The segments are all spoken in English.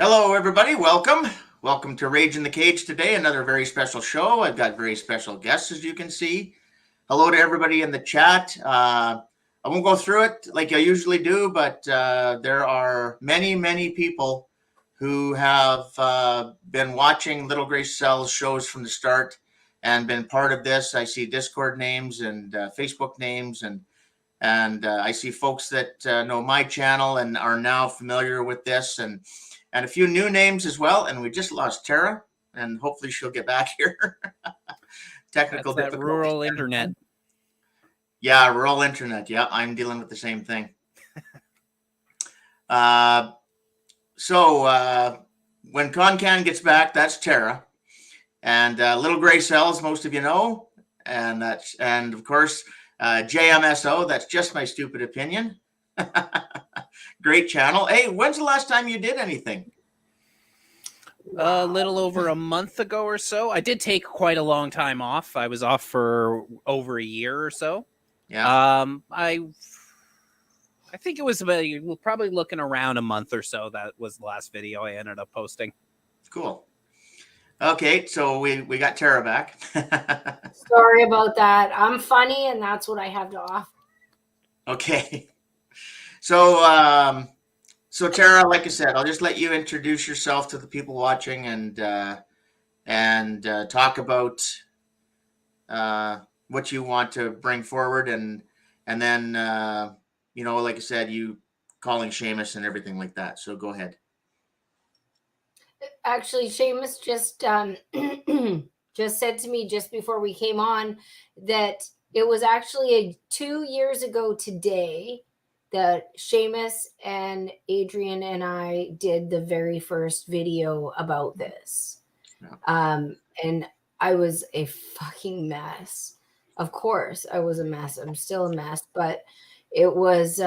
Hello, everybody. Welcome. Welcome to Rage in the Cage today. Another very special show. I've got very special guests, as you can see. Hello to everybody in the chat. I won't go through it like I usually do, but there are many, many people who have been watching Little Gray Cell's shows from the start and been part of this. I see Discord names and Facebook names, and I see folks that know my channel and are now familiar with this, and a few new names as well. And we just lost Tara, and hopefully she'll get back here. Technical That's that difficulties. rural internet. Yeah, rural internet. Yeah, I'm dealing with the same thing. So when Concan gets back, that's Tara, and Little Gray Cells, most of you know, and of course JMSO. That's just my stupid opinion. Great channel. Hey, when's the last time you did anything? A little over a month ago or so. I did take quite a long time off. I was off for over a year or so. Yeah. I think it was about, probably looking around a month or so. That was the last video I ended up posting. Cool. Okay, so we got Tara back. Sorry about that. I'm funny, and that's what I have to offer. Okay. So Tara, like I said, I'll just let you introduce yourself to the people watching and talk about what you want to bring forward, and then like I said, you calling Seamus and everything like that. So go ahead. Actually, Seamus just just said to me just before we came on that it was actually 2 years ago today that Seamus and Adrian and I did the very first video about this. Yeah. And I was a fucking mess. Of course, I was a mess. I'm still a mess, but it was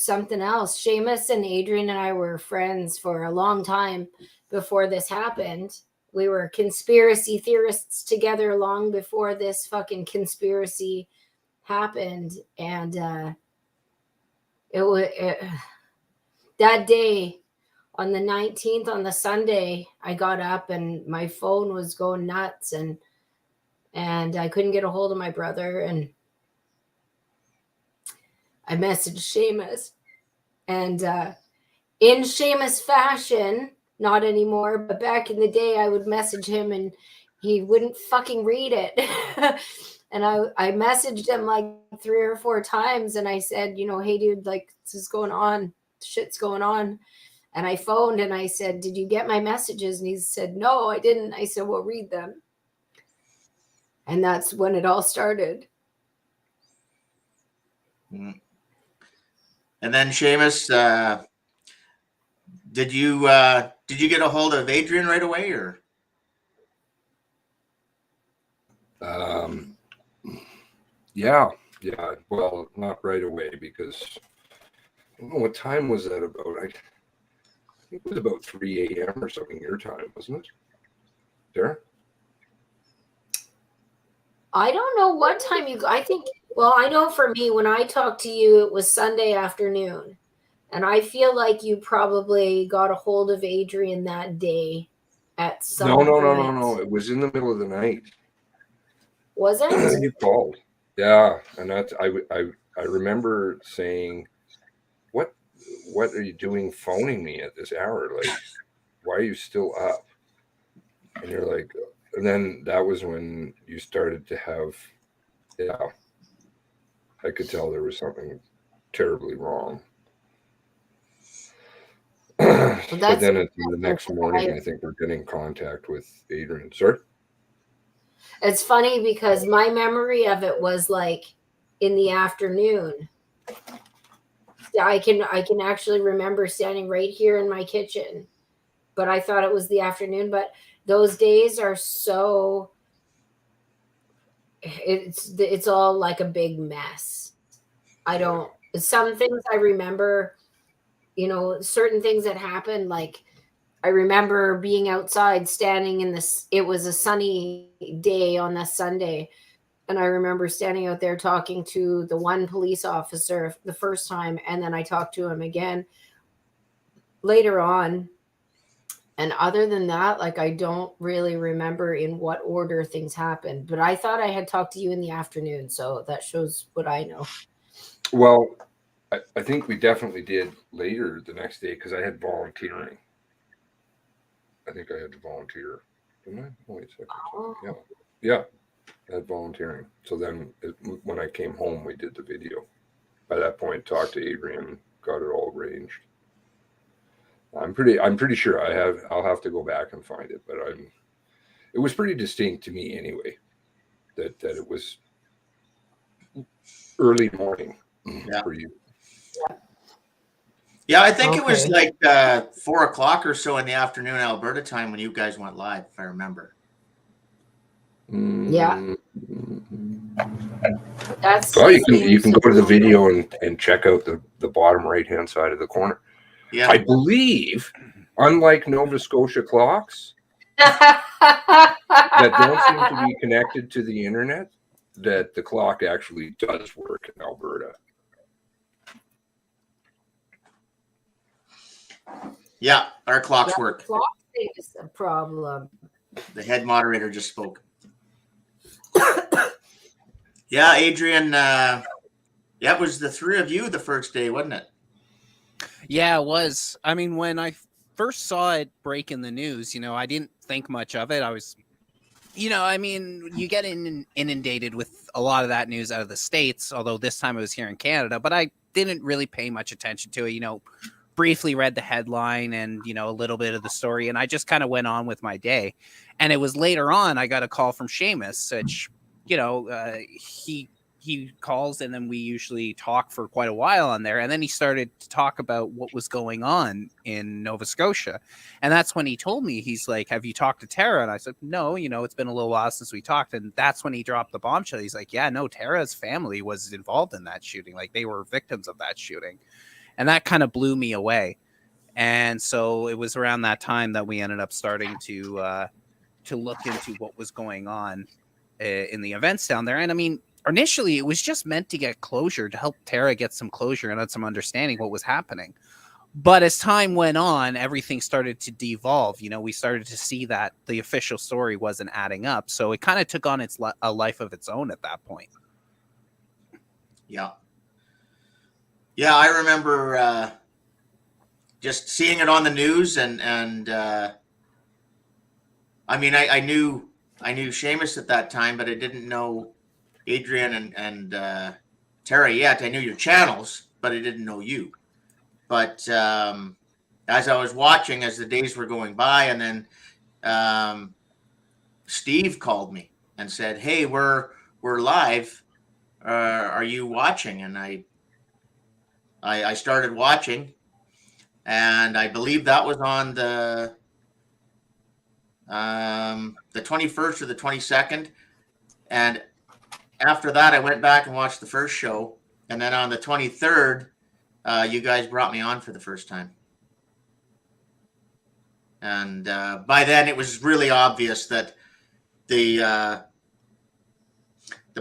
something else. Seamus and Adrian and I were friends for a long time before this happened. We were conspiracy theorists together long before this fucking conspiracy happened. And that day on the 19th, on the Sunday, I got up and my phone was going nuts, and I couldn't get a hold of my brother, and I messaged Seamus, and in Seamus fashion, not anymore, but back in the day, I would message him and he wouldn't fucking read it. And I messaged him like 3 or 4 times, and I said, hey dude, like this is going on, shit's going on. And I phoned and I said, did you get my messages? And he said, no, I didn't. I said, well, read them. And that's when it all started. And then Seamus, did you get a hold of Adrian right away, or? Yeah. Well, not right away, because I don't know what time was that about. I think it was about 3 a.m. or something your time, wasn't it? Sarah? I don't know what time I know for me, when I talked to you, it was Sunday afternoon. And I feel like you probably got a hold of Adrian that day at some point. No. It was in the middle of the night. Was it? You called. Yeah. And that's, I remember saying, what are you doing phoning me at this hour? Like, why are you still up? And you're like, and then that was when you started to have, I could tell there was something terribly wrong. But then the next morning, I think we're getting contact with Adrian. Sorry? It's funny because my memory of it was like in the afternoon. I can actually remember standing right here in my kitchen, but I thought it was the afternoon. But those days are so, it's all like a big mess. Some things I remember, certain things that happened, like I remember being outside standing it was a sunny day on the Sunday. And I remember standing out there talking to the one police officer the first time. And then I talked to him again later on. And other than that, like, I don't really remember in what order things happened. But I thought I had talked to you in the afternoon, so that shows what I know. Well, I think we definitely did later the next day because I had volunteering. I think I had to volunteer. Didn't I? Oh, wait a second. Oh. Yeah. I had volunteering. So then when I came home, we did the video. By that point, talked to Adrian, got it all arranged. I'm pretty sure I'll have to go back and find it, but it was pretty distinct to me anyway that it was early morning for you. Yeah, I think it was Okay. like 4 o'clock or so in the afternoon Alberta time when you guys went live, if I remember. Yeah. That's Well, you can go to the video and check out the bottom right hand side of the corner. Yeah. I believe, unlike Nova Scotia clocks that that don't seem to be connected to the internet, that the clock actually does work in Alberta. Yeah, our clocks work. Clock thing is a problem. The head moderator just spoke. Yeah, Adrian. It was the three of you the first day, wasn't it? Yeah, it was. I mean, when I first saw it break in the news, I didn't think much of it. I was, I mean, you get inundated with a lot of that news out of the States, although this time it was here in Canada, but I didn't really pay much attention to it, briefly read the headline and, a little bit of the story, and I just kind of went on with my day. And it was later on, I got a call from Seamus, which, he calls and then we usually talk for quite a while on there. And then he started to talk about what was going on in Nova Scotia. And that's when he told me, he's like, have you talked to Tara? And I said, no, it's been a little while since we talked. And that's when he dropped the bombshell. He's like, yeah, no, Tara's family was involved in that shooting. Like, they were victims of that shooting. And that kind of blew me away. And so it was around that time that we ended up starting to look into what was going on in the events down there. And I mean, initially it was just meant to get closure, to help Tara get some closure and some understanding what was happening. But as time went on, everything started to devolve. We started to see that the official story wasn't adding up. So it kind of took on a life of its own at that point. Yeah. Yeah, I remember just seeing it on the news and I mean, I knew Seamus at that time, but I didn't know Adrian and Tara yet. I knew your channels, but I didn't know you. But as I was watching, as the days were going by, and then Steve called me and said, "Hey, we're live. Are you watching?" And I started watching, and I believe that was on the 21st or the 22nd. And after that, I went back and watched the first show. And then on the 23rd, you guys brought me on for the first time. And by then, it was really obvious that the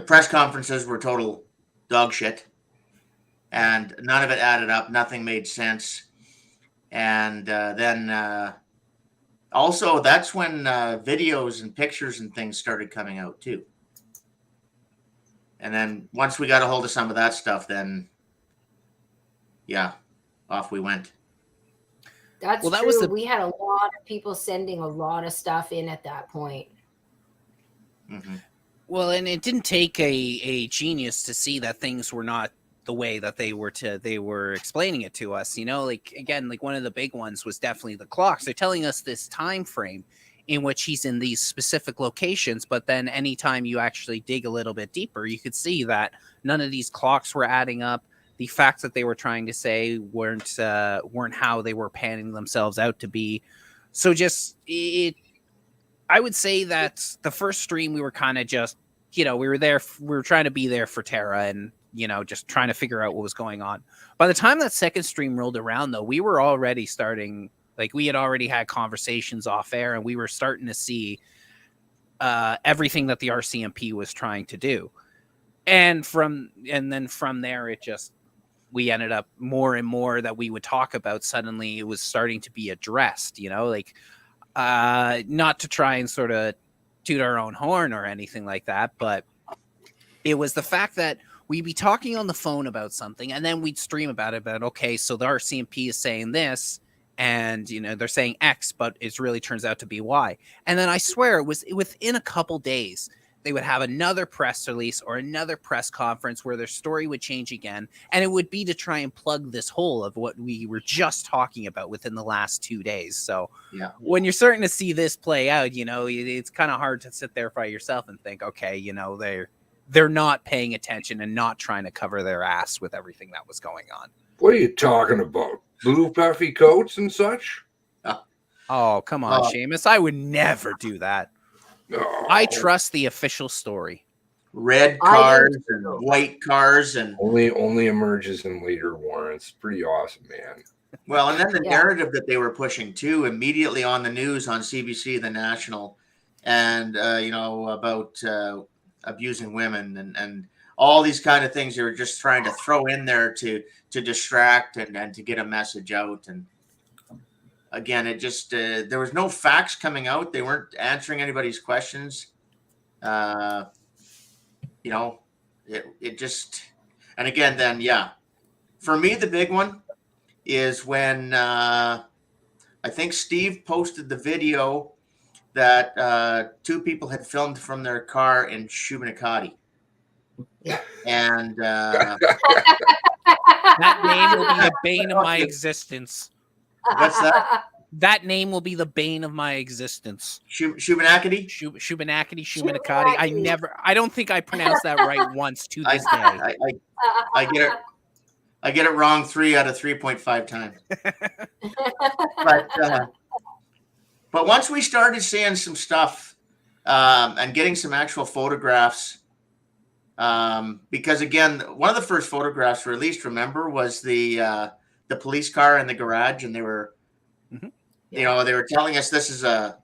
press conferences were total dog shit. And none of it added up. Nothing made sense. And then also, that's when videos and pictures and things started coming out too. And then once we got a hold of some of that stuff, then yeah, off we went. That's true. We had a lot of people sending a lot of stuff in at that point. Mm-hmm. Well, and it didn't take a genius to see that things were not the way that they were explaining it to us. Like, again, like one of the big ones was definitely the clocks. They're telling us this time frame in which he's in these specific locations, but then anytime you actually dig a little bit deeper, you could see that none of these clocks were adding up. The facts that they were trying to say weren't how they were panning themselves out to be. So I would say that the first stream we were kind of just, we were trying to be there for Tara and just trying to figure out what was going on. By the time that second stream rolled around, though, we were already starting, like, we had already had conversations off air, and we were starting to see everything that the RCMP was trying to do. And then from there, we ended up more and more that we would talk about. Suddenly it was starting to be addressed, like, Not to try and sort of toot our own horn or anything like that, but it was the fact that we'd be talking on the phone about something and then we'd stream about it, but okay, so the RCMP is saying this and, you know, they're saying X, but it really turns out to be Y. And then I swear it was within a couple days, they would have another press release or another press conference where their story would change again. And it would be to try and plug this hole of what we were just talking about within the last 2 days. So when you're starting to see this play out, you know, it's kind of hard to sit there by yourself and think, okay, you know, they're not paying attention and not trying to cover their ass with everything that was going on. What are you talking about? Blue puffy coats and such? Oh, come on, Seamus. I would never do that. No. I trust the official story. Red cars and white cars and only emerges in later warrants. Pretty awesome, man. Well, and then the narrative that they were pushing too, immediately on the news on CBC, the National, and you know, about abusing women and all these kind of things they were just trying to throw in there to distract and to get a message out. And again, it just there was no facts coming out. They weren't answering anybody's questions. You know, it just, and again, then for me the big one is when I think Steve posted the video that 2 people had filmed from their car in Shubenacadie. And that name will be the bane of my existence. What's that? That name will be the bane of my existence. Shubenacadie? Shubenacadie. I don't think I pronounced that right once to this day. I get it wrong 3 out of 3.5 times. But once we started seeing some stuff and getting some actual photographs, because again, one of the first photographs released, remember, was the police car in the garage, and they were, you know, they were telling us this is a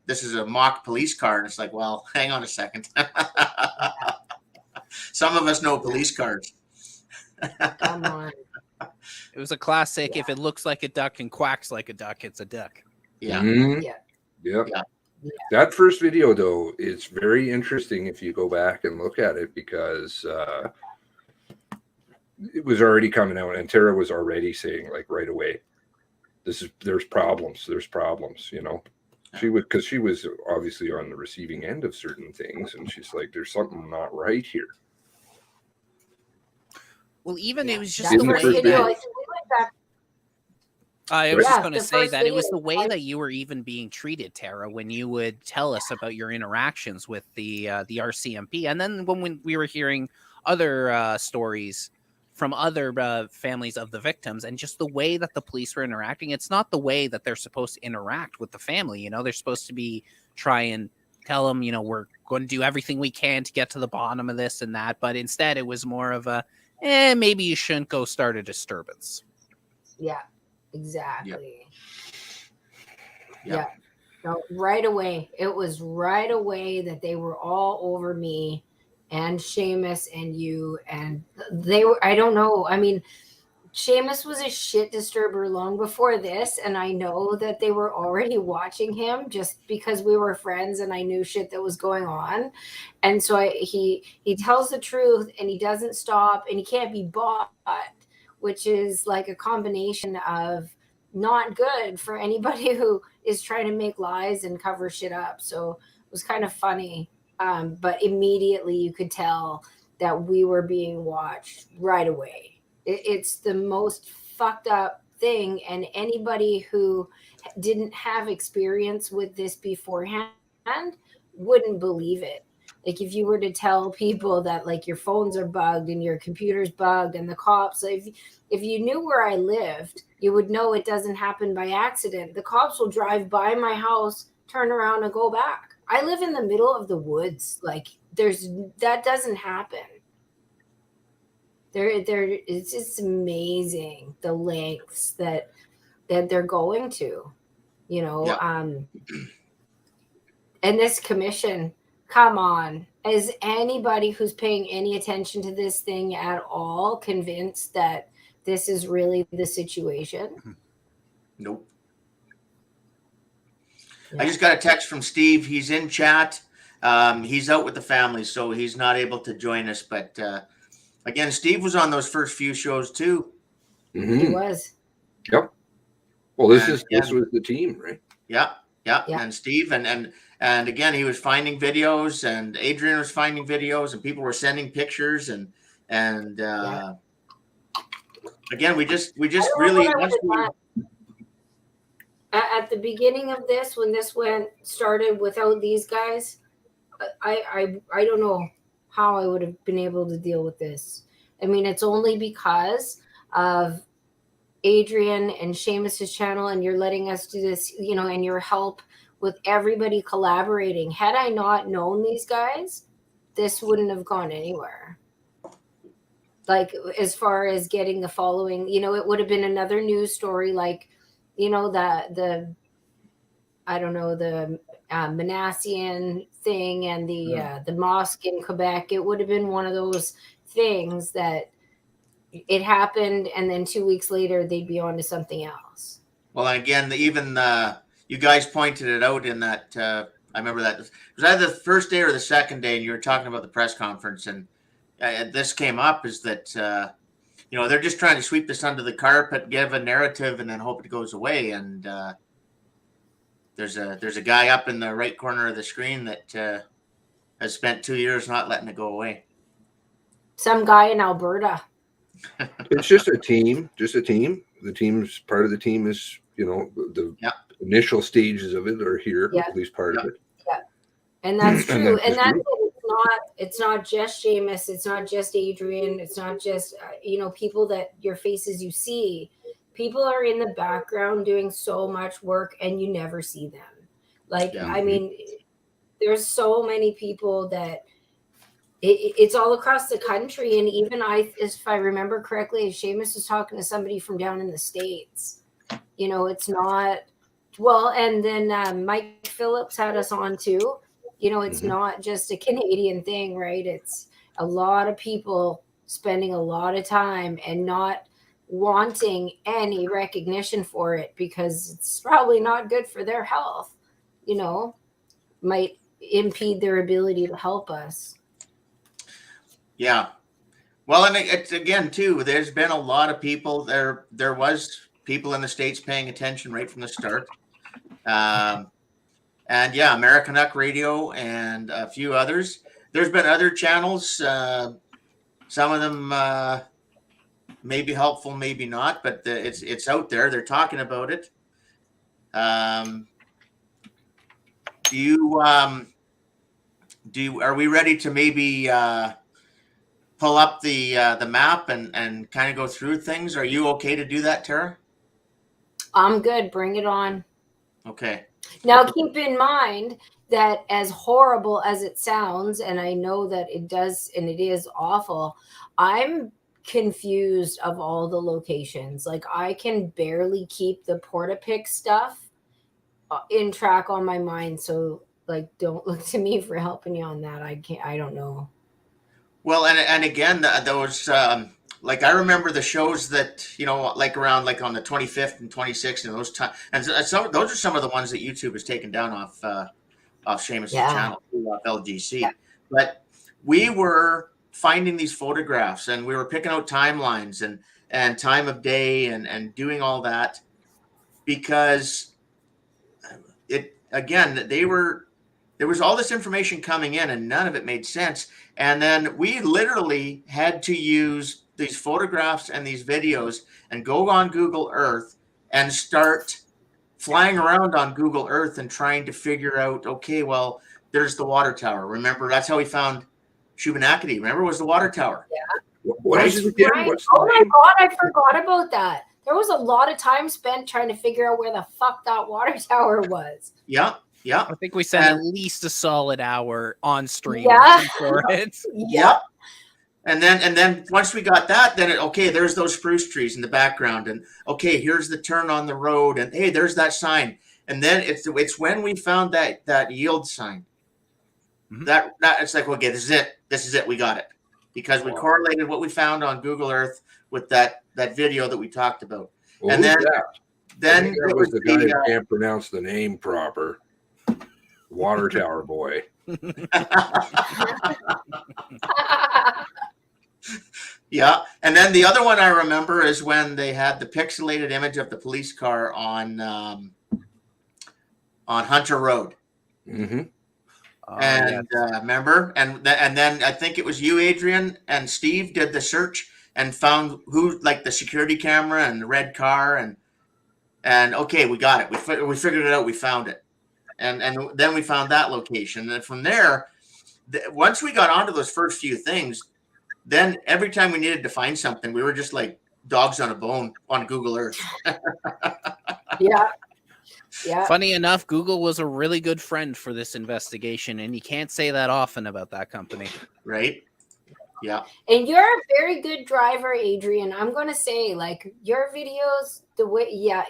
mock police car, and it's like, well, hang on a second. Some of us know police cars. Come on. It was a classic. If it looks like a duck and quacks like a duck, it's a duck. Yeah. Mm-hmm. Yeah. That first video, though, is very interesting if you go back and look at it, because it was already coming out, and Tara was already saying, like, right away, there's problems, you know. Because she was obviously on the receiving end of certain things, and she's like, there's something not right here. Well, even it was just That the first way video, that, I think we went back. I was just going to the say first that it was video, the way that you were even being treated, Tara, when you would tell us about your interactions with the RCMP, and then when we were hearing other stories from other families of the victims, and just the way that the police were interacting. It's not the way that they're supposed to interact with the family. You know, they're supposed to be try and tell them, you know, we're going to do everything we can to get to the bottom of this and that. But instead, it was more of a, maybe you shouldn't go start a disturbance. Yeah, exactly. Yeah. No, right away. It was right away that they were all over me and Seamus and you, and they were, I don't know. I mean, Seamus was a shit disturber long before this, and I know that they were already watching him just because we were friends and I knew shit that was going on. And so he tells the truth and he doesn't stop and he can't be bought, which is like a combination of not good for anybody who is trying to make lies and cover shit up. So it was kind of funny. But immediately you could tell that we were being watched right away. It's the most fucked up thing. And anybody who didn't have experience with this beforehand wouldn't believe it. Like if you were to tell people that like your phones are bugged and your computer's bugged and the cops, if you knew where I lived, you would know it doesn't happen by accident. The cops will drive by my house, turn around and go back. I live in the middle of the woods. Like that doesn't happen. It's just amazing the lengths that they're going to, you know. Yeah. And this commission, come on, is anybody who's paying any attention to this thing at all convinced that this is really the situation? Nope. I just got a text from Steve. He's in chat. He's out with the family, so he's not able to join us. But again, Steve was on those first few shows too. Mm-hmm. He was. Yep. Well, this was the team, right? Yeah. Yeah. And Steve and again, he was finding videos, and Adrian was finding videos, and people were sending pictures, and again, we just really at the beginning of this, when this started without these guys, I don't know how I would have been able to deal with this. I mean, it's only because of Adrian and Seamus's channel, and you're letting us do this, you know, and your help with everybody collaborating. Had I not known these guys, this wouldn't have gone anywhere. Like, as far as getting the following, you know, it would have been another news story, like, you know, the Manassian thing and the mosque in Quebec. It would have been one of those things that it happened, and then 2 weeks later they'd be on to something else. Well, again, you guys pointed it out in that. I remember that it was either the first day or the second day, and you were talking about the press conference, and this came up, is that you know, they're just trying to sweep this under the carpet, give a narrative, and then hope it goes away. And there's a guy up in the right corner of the screen that has spent 2 years not letting it go away. Some guy in Alberta. It's just a team. The team's part of the team is, you know, the initial stages of it are here, at least part of it. Yeah, and that's true. And that's it. It's not just Seamus. It's not just Adrian. It's not just you know, people that your faces you see. People are in the background doing so much work, and you never see them. Like, I mean, there's so many people that it's all across the country. And even if I remember correctly, Seamus was talking to somebody from down in the States. You know, it's not, well, and then Mike Phillips had us on too. You know, it's not just a Canadian thing, right? It's a lot of people spending a lot of time and not wanting any recognition for it, because it's probably not good for their health, you know, might impede their ability to help us. Yeah. Well, and it's, again, too, there's been a lot of people there. There was people in the States paying attention right from the start. And yeah, American Duck Radio and a few others. There's been other channels. Some of them may be helpful, maybe not, but it's out there. They're talking about it. Are we ready to maybe pull up the map and kind of go through things? Are you okay to do that, Tara? I'm good. Bring it on. Okay. Now, keep in mind that, as horrible as it sounds, and I know that it does, and it is awful, I'm confused of all the locations. Like, I can barely keep the Portapique stuff in track on my mind. So, like, don't look to me for helping you on that. I don't know. Well, and again, those like, I remember the shows that, you know, like around, like on the 25th and 26th and those times, and those are some of the ones that YouTube has taken down off Seamus' channel, off LGC. Yeah. But we were finding these photographs, and we were picking out timelines and time of day and doing all that, because there was all this information coming in, and none of it made sense. And then we literally had to use these photographs and these videos and go on Google Earth and start flying around on Google Earth and trying to figure out, okay, well, there's the water tower. Remember, that's how we found Shubenacadie. Remember, it was the water tower. Yeah. What is it again? Right. Oh my God, I forgot about that. There was a lot of time spent trying to figure out where the fuck that water tower was. Yeah. Yeah. I think we spent at least a solid hour on stream for it. Yeah. And then once we got that, then okay, there's those spruce trees in the background, and okay, here's the turn on the road, and hey, there's that sign. And then it's when we found that yield sign. Mm-hmm. That it's like, okay, this is it, we got it. Because we correlated what we found on Google Earth with that video that we talked about. Well, and then that was the guy who can't pronounce the name proper. Water tower boy. Yeah. And then the other one I remember is when they had the pixelated image of the police car on Hunter Road. Mm-hmm. And remember, and then I think it was you, Adrian, and Steve did the search and found who, like the security camera and the red car, and okay, we got it. We figured it out. We found it, and then we found that location. And from there, once we got onto those first few things, then every time we needed to find something, we were just like dogs on a bone on Google Earth. Yeah. Yeah. Funny enough, Google was a really good friend for this investigation, and you can't say that often about that company. Right? Yeah. And you're a very good driver, Adrian. I'm going to say, like, your videos,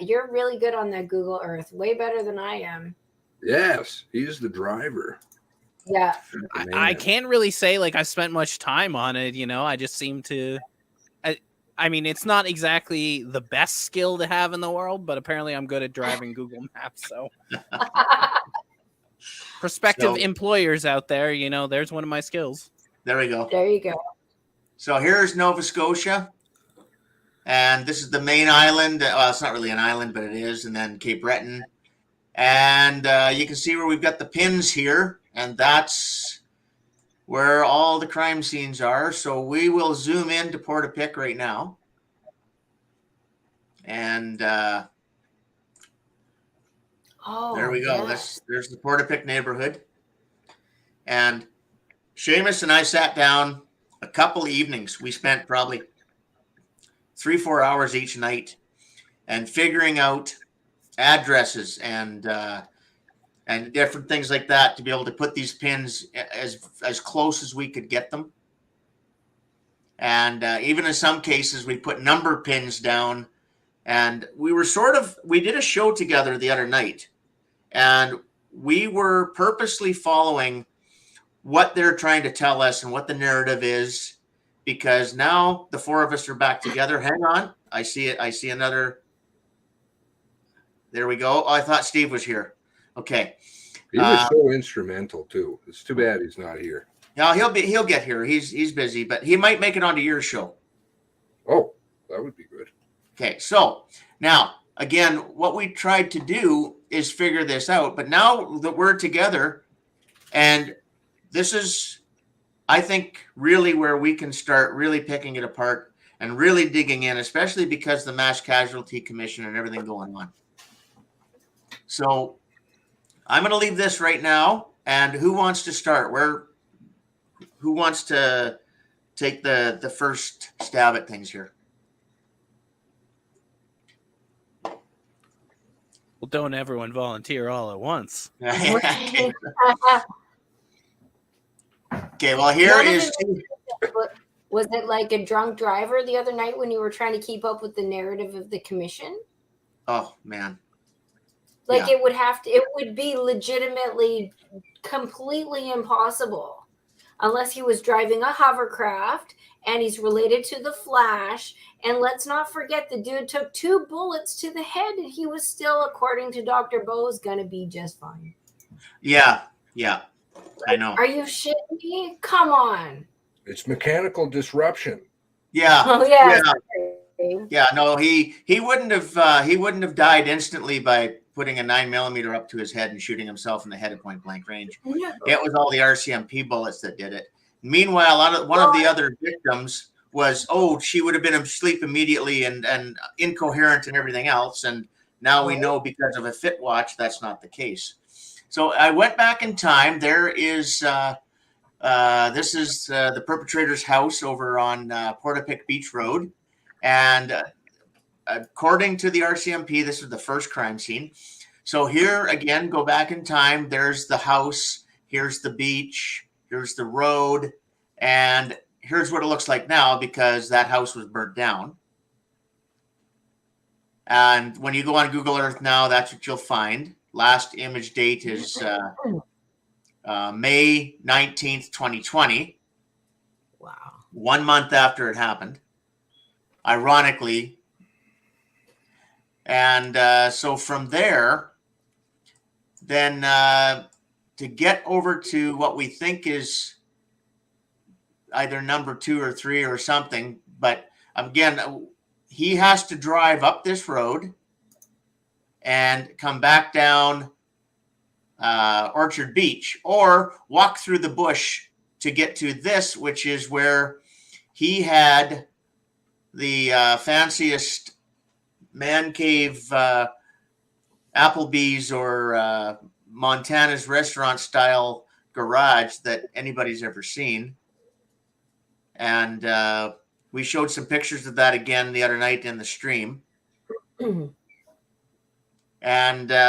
you're really good on that Google Earth. Way better than I am. Yes, he's the driver. Yeah. I can't really say, like, I've spent much time on it, I just seem to... I mean, it's not exactly the best skill to have in the world, but apparently I'm good at driving Google Maps, so... Prospective employers out there, there's one of my skills. There we go. There you go. So here's Nova Scotia. And this is the main island. Well, it's not really an island, but it is. And then Cape Breton. And you can see where we've got the pins here. And that's where all the crime scenes are. So we will zoom in to Portapique right now. And there we go. Yes. There's the Portapique neighborhood. And Seamus and I sat down a couple evenings. We spent probably 3-4 hours each night and figuring out addresses and different things like that to be able to put these pins as close as we could get them. And even in some cases, we put number pins down. And we did a show together the other night. And we were purposely following what they're trying to tell us and what the narrative is, because now the four of us are back together. Hang on. I see it. I see another. There we go. Oh, I thought Steve was here. Okay. He was so instrumental too. It's too bad he's not here. Yeah, he'll get here. He's busy, but he might make it onto your show. Oh, that would be good. Okay, so now again, what we tried to do is figure this out, but now that we're together, and this is, I think, really where we can start really picking it apart and really digging in, especially because the Mass Casualty Commission and everything going on. So I'm going to leave this right now. And who wants to start? Who wants to take the first stab at things here? Well, don't everyone volunteer all at once. Okay, well, here is... Was it like a drunk driver the other night when you were trying to keep up with the narrative of the commission? Oh, man. Like, yeah. It would be legitimately completely impossible unless he was driving a hovercraft and he's related to the Flash. And let's not forget the dude took 2 bullets to the head and he was still, according to Dr. Bo's, going to be just fine. Yeah. I know. Are you shitting me? Come on. It's mechanical disruption. Yeah. Oh, yeah. Yeah, no, he wouldn't have died instantly by putting a 9mm up to his head and shooting himself in the head at point blank range. Yeah. It was all the RCMP bullets that did it. Meanwhile, one of the other victims was, she would have been asleep immediately and incoherent and everything else. And now we know because of a fit watch, that's not the case. So I went back in time. There is, this is the perpetrator's house over on Portapique Beach Road. And according to the RCMP, this is the first crime scene. So here again, go back in time. There's the house. Here's the beach. Here's the road. And here's what it looks like now because that house was burnt down. And when you go on Google Earth now, that's what you'll find. Last image date is May 19th, 2020. Wow. 1 month after it happened. Ironically. And so from there, then get over to what we think is either number 2 or 3 or something. But again, he has to drive up this road and come back down Orchard Beach, or walk through the bush to get to this, which is where he had the fanciest man cave Applebee's or Montana's restaurant style garage that anybody's ever seen. And we showed some pictures of that again the other night in the stream. And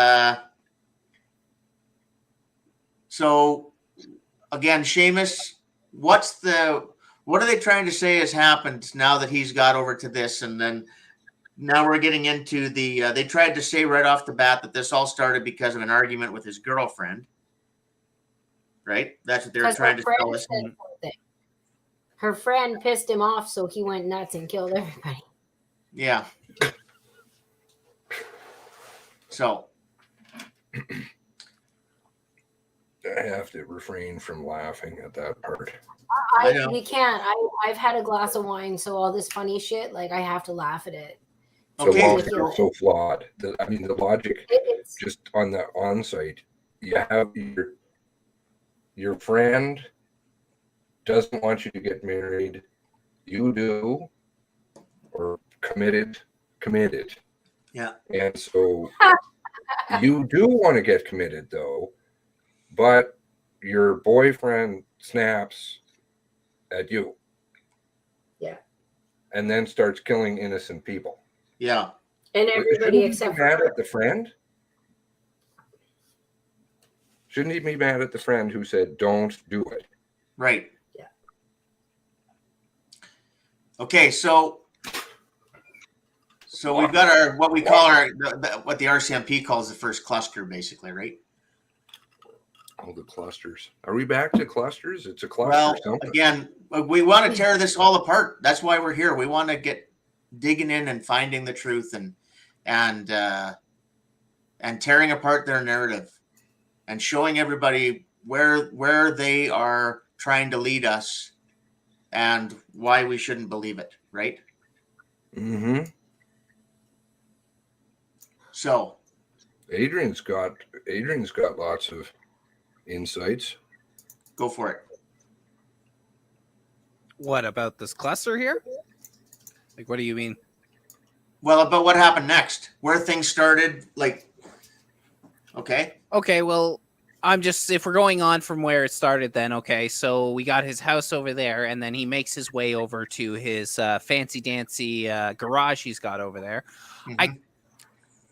so again, Seamus, what are they trying to say has happened now that he's got over to this? And then now we're getting into they tried to say right off the bat that this all started because of an argument with his girlfriend, right? That's what they were trying to tell us. Her friend pissed him off, so he went nuts and killed everybody. Yeah. So I have to refrain from laughing at that part. We can't. I've had a glass of wine, so all this funny shit, like I have to laugh at it. Okay. The logic is so flawed. The logic just on the on-site. You have your friend doesn't want you to get married. You do, or committed. Yeah. And so you do want to get committed, though, but your boyfriend snaps at you. Yeah. And then starts killing innocent people. Yeah. And everybody except for mad at the friend? Shouldn't he be mad at the friend who said, don't do it? Right. Yeah. Okay, so we've got what we call what the RCMP calls the first cluster, basically, right? Oh, the clusters. Are we back to clusters? It's a cluster. Well, something. Again, we want to tear this all apart. That's why we're here. We want to get digging in and finding the truth and tearing apart their narrative and showing everybody where they are trying to lead us and why we shouldn't believe it, right? Mm-hmm. So Adrian's got lots of insights. Go for it. What about this cluster here? Like, what do you mean? Well, about what happened next, where things started, like, okay. Okay, well, if we're going on from where it started then, okay, so we got his house over there, and then he makes his way over to his fancy-dancy garage he's got over there. Mm-hmm.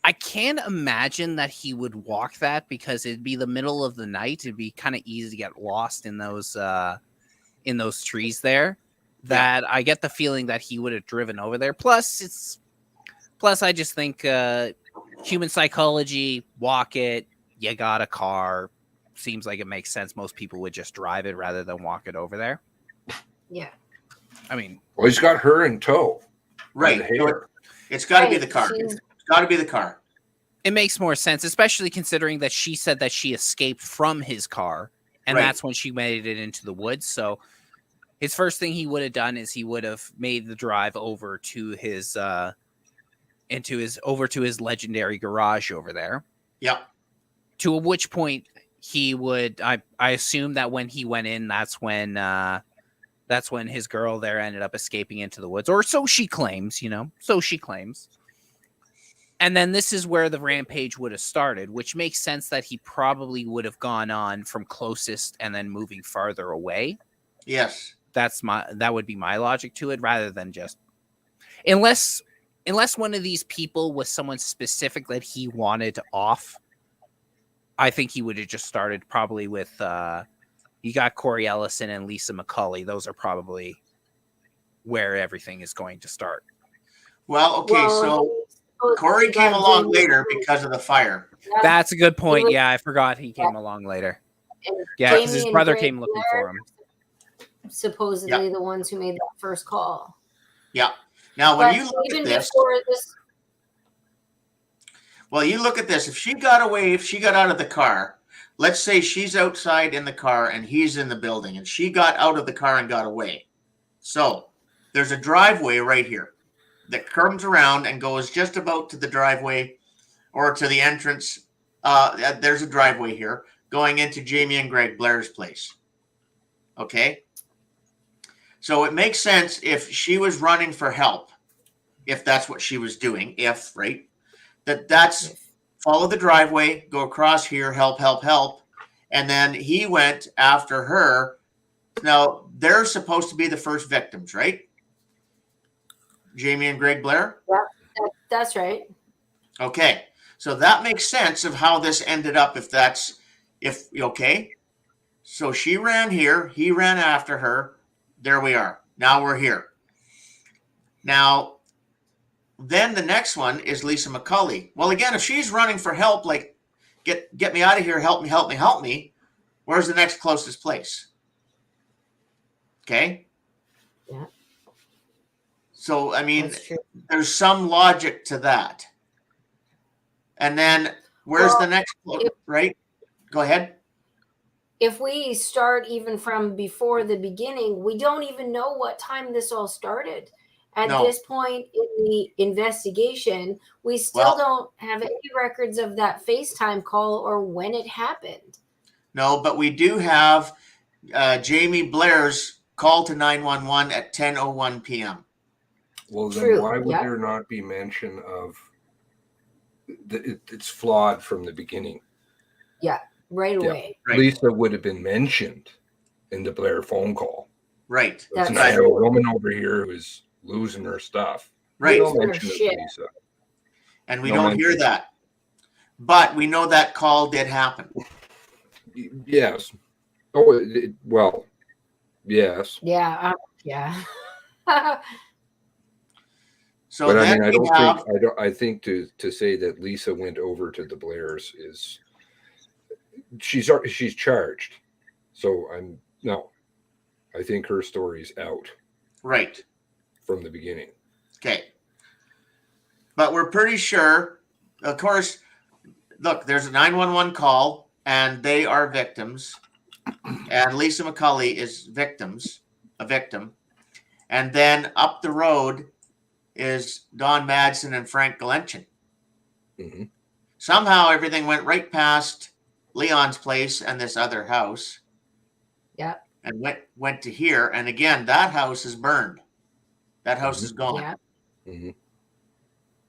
I can't imagine that he would walk that because it'd be the middle of the night. It'd be kind of easy to get lost in those trees there. That I get the feeling that he would have driven over there. Plus I just think human psychology, walk it, you got a car. Seems like it makes sense. Most people would just drive it rather than walk it over there. Yeah. I mean, well, he's got her in tow. Right. It's got to be the car. It's got to be the car. It makes more sense, especially considering that she said that she escaped from his car, and that's when she made it into the woods. So his first thing he would have done is he would have made the drive over to his legendary garage over there. Yep. To which point he would, I assume that when he went in, that's when his girl there ended up escaping into the woods, or so she claims, so she claims. And then this is where the rampage would have started, which makes sense that he probably would have gone on from closest and then moving farther away. Yes. That would be my logic to it, rather than just unless one of these people was someone specific that he wanted off. I think he would have just started probably with you got Corey Ellison and Lisa McCauley. Those are probably where everything is going to start. Well, okay, so Corey came along later because of the fire. That's a good point. Yeah, I forgot he came along later. Yeah, because his brother came looking for him. Supposedly the ones who made that first call. Yeah. Now, when you look at this, you look at this. If she got away, if she got out of the car, let's say she's outside in the car and he's in the building, and she got out of the car and got away. So there's a driveway right here that comes around and goes just about to the driveway or to the entrance. There's a driveway here going into Jamie and Greg Blair's place. Okay. So it makes sense if she was running for help, if that's what she was doing, right? That's follow the driveway, go across here, help. And then he went after her. Now, they're supposed to be the first victims, right? Jamie and Greg Blair? Yeah, that's right. Okay. So that makes sense of how this ended up okay. So she ran here, he ran after her. There we are. Now we're here. Now, then the next one is Lisa McCulley. Well, again, if she's running for help, like get me out of here, help me, where's the next closest place? Okay. Yeah. So, I mean, That's true. there's some logic to that. And then where's the next, right? Go ahead. If we start even from before the beginning, we don't even know what time this all started. At this point in the investigation, we still don't have any records of that FaceTime call or when it happened. No, but we do have Jamie Blair's call to 911 at 10:01 p.m. Well, then why would there not be mention of it's flawed from the beginning? Yeah, right away. Right. Lisa would have been mentioned in the Blair phone call. Right. That's I have a woman over here who's losing her stuff. Right. Lisa. And we don't hear that. But we know that call did happen. Yes. Oh, well, yes. Yeah. Yeah. So, but I mean, I think to say that Lisa went over to the Blairs is she's charged. So I think her story's out. Right. From the beginning. Okay. But we're pretty sure, of course, look, there's a 911 call and they are victims. And Lisa McCulley is a victim. And then up the road is Don Madsen and Frank Galenchen. Mm-hmm. Somehow everything went right past Leon's place and this other house. Yeah. And went to here. And again, that house is burned. That house is gone. Yeah. Mm-hmm.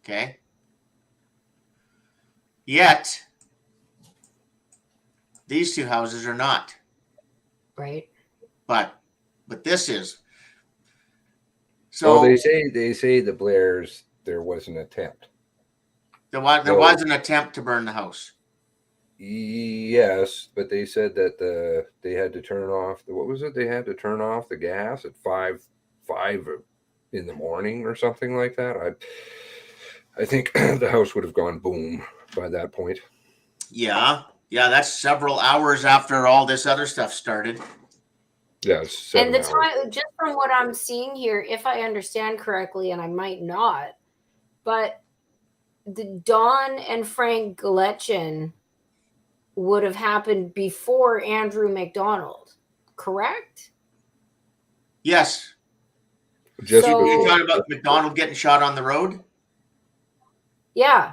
Okay. Yet, these two houses are not. Right. But this is. So well, they say the Blairs, there was an attempt. There was an attempt to burn the house. Yes, but they said that they had to turn off what was it? They had to turn off the gas at 5 in the morning or something like that. I think the house would have gone boom by that point. Yeah, that's several hours after all this other stuff started. Yeah, and the time, just from what I'm seeing here, if I understand correctly, and I might not, but the Don and Frank Galetchin would have happened before Andrew McDonald, correct? Yes. Just so you're talking about McDonald getting shot on the road? Yeah.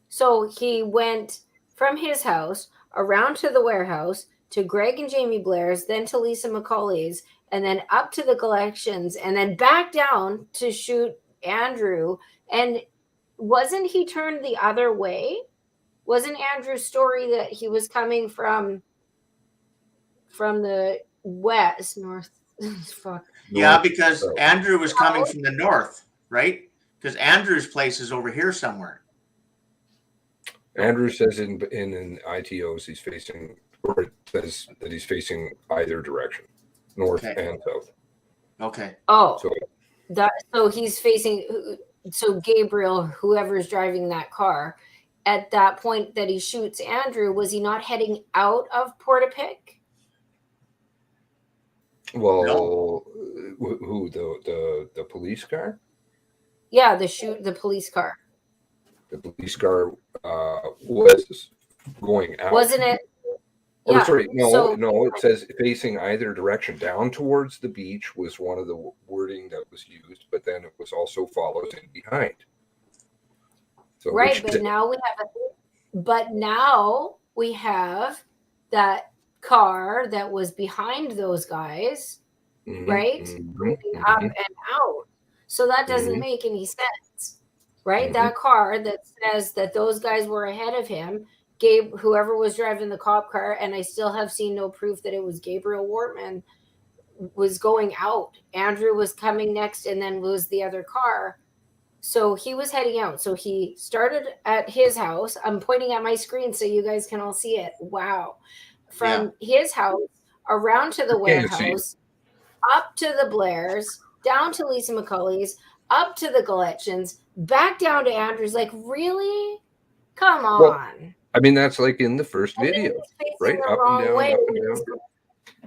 So he went from his house around to the warehouse to Greg and Jamie Blair's, then to Lisa McCauley's, and then up to the collections, and then back down to shoot Andrew. And wasn't he turned the other way? Wasn't Andrew's story that he was coming from the north? Fuck. Yeah, because Andrew was coming from the north, right? Because Andrew's place is over here somewhere. Andrew says in ITOs he's facing, or it says that he's facing either direction, north and south. Okay. Oh, so he's facing. So Gabriel, whoever's driving that car, at that point that he shoots Andrew, was he not heading out of Portapique? Well, no. Who the police car? Yeah, the police car. The police car was going out. Wasn't it? Or Yeah. sorry, no, So- no. It says facing either direction down towards the beach was one of the wording that was used, but then it was also follows in behind. So Right, which but is it? now we have that car that was behind those guys, Mhm, right? mhm, Moving up mhm, and out. So that doesn't Mhm. make any sense, right? Mhm. That car that says that those guys were ahead of him, whoever was driving the cop car, and I still have seen no proof that it was Gabriel Wortman, was going out. Andrew was coming next, and then was the other car. So he was heading out. So he started at his house. I'm pointing at my screen so you guys can all see it. Wow. From his house around to the Can't see it. warehouse, up to the Blairs, down to Lisa McCulley's, up to the Galetchins, back down to Andrew's. Like, really? Come on. Well, I mean, that's like in the first And then video, he's facing right? the Up and wrong down, way. up and down.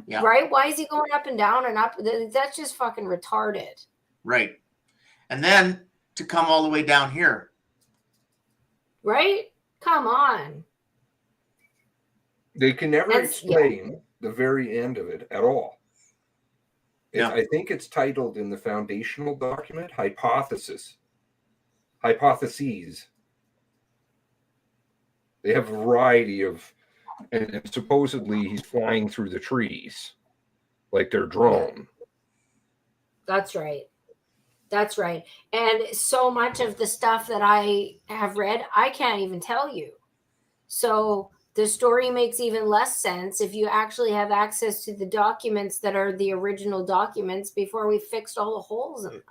Yeah. Right? Why is he going up and down and up? That's just fucking retarded. Right. And then to come all the way down here. Right? Come on. They can never That's- explain the very end of it at all. Yeah. I think it's titled in the foundational document, hypotheses. They have a variety of, and supposedly he's flying through the trees like they're drone. That's right. That's right. And so much of the stuff that I have read, I can't even tell you. So the story makes even less sense if you actually have access to the documents that are the original documents before we fixed all the holes in them.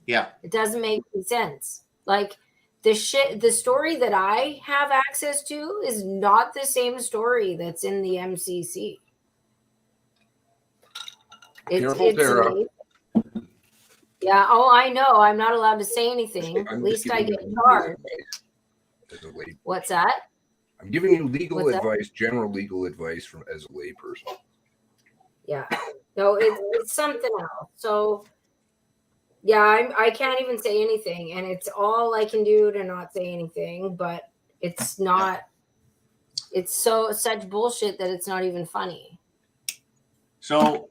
Yeah. It doesn't make any sense. Like the story that I have access to is not the same story that's in the MCC. Careful, Tara. amazing. Yeah. Oh, I know. I'm not allowed to say anything. I'm At least just I giving get you charged. as a lay- What's that? I'm giving you legal What's that? advice, general legal advice from as a layperson. Yeah. No, it's something else. So yeah, I can't even say anything, and it's all I can do to not say anything, but it's not it's such bullshit that it's not even funny. So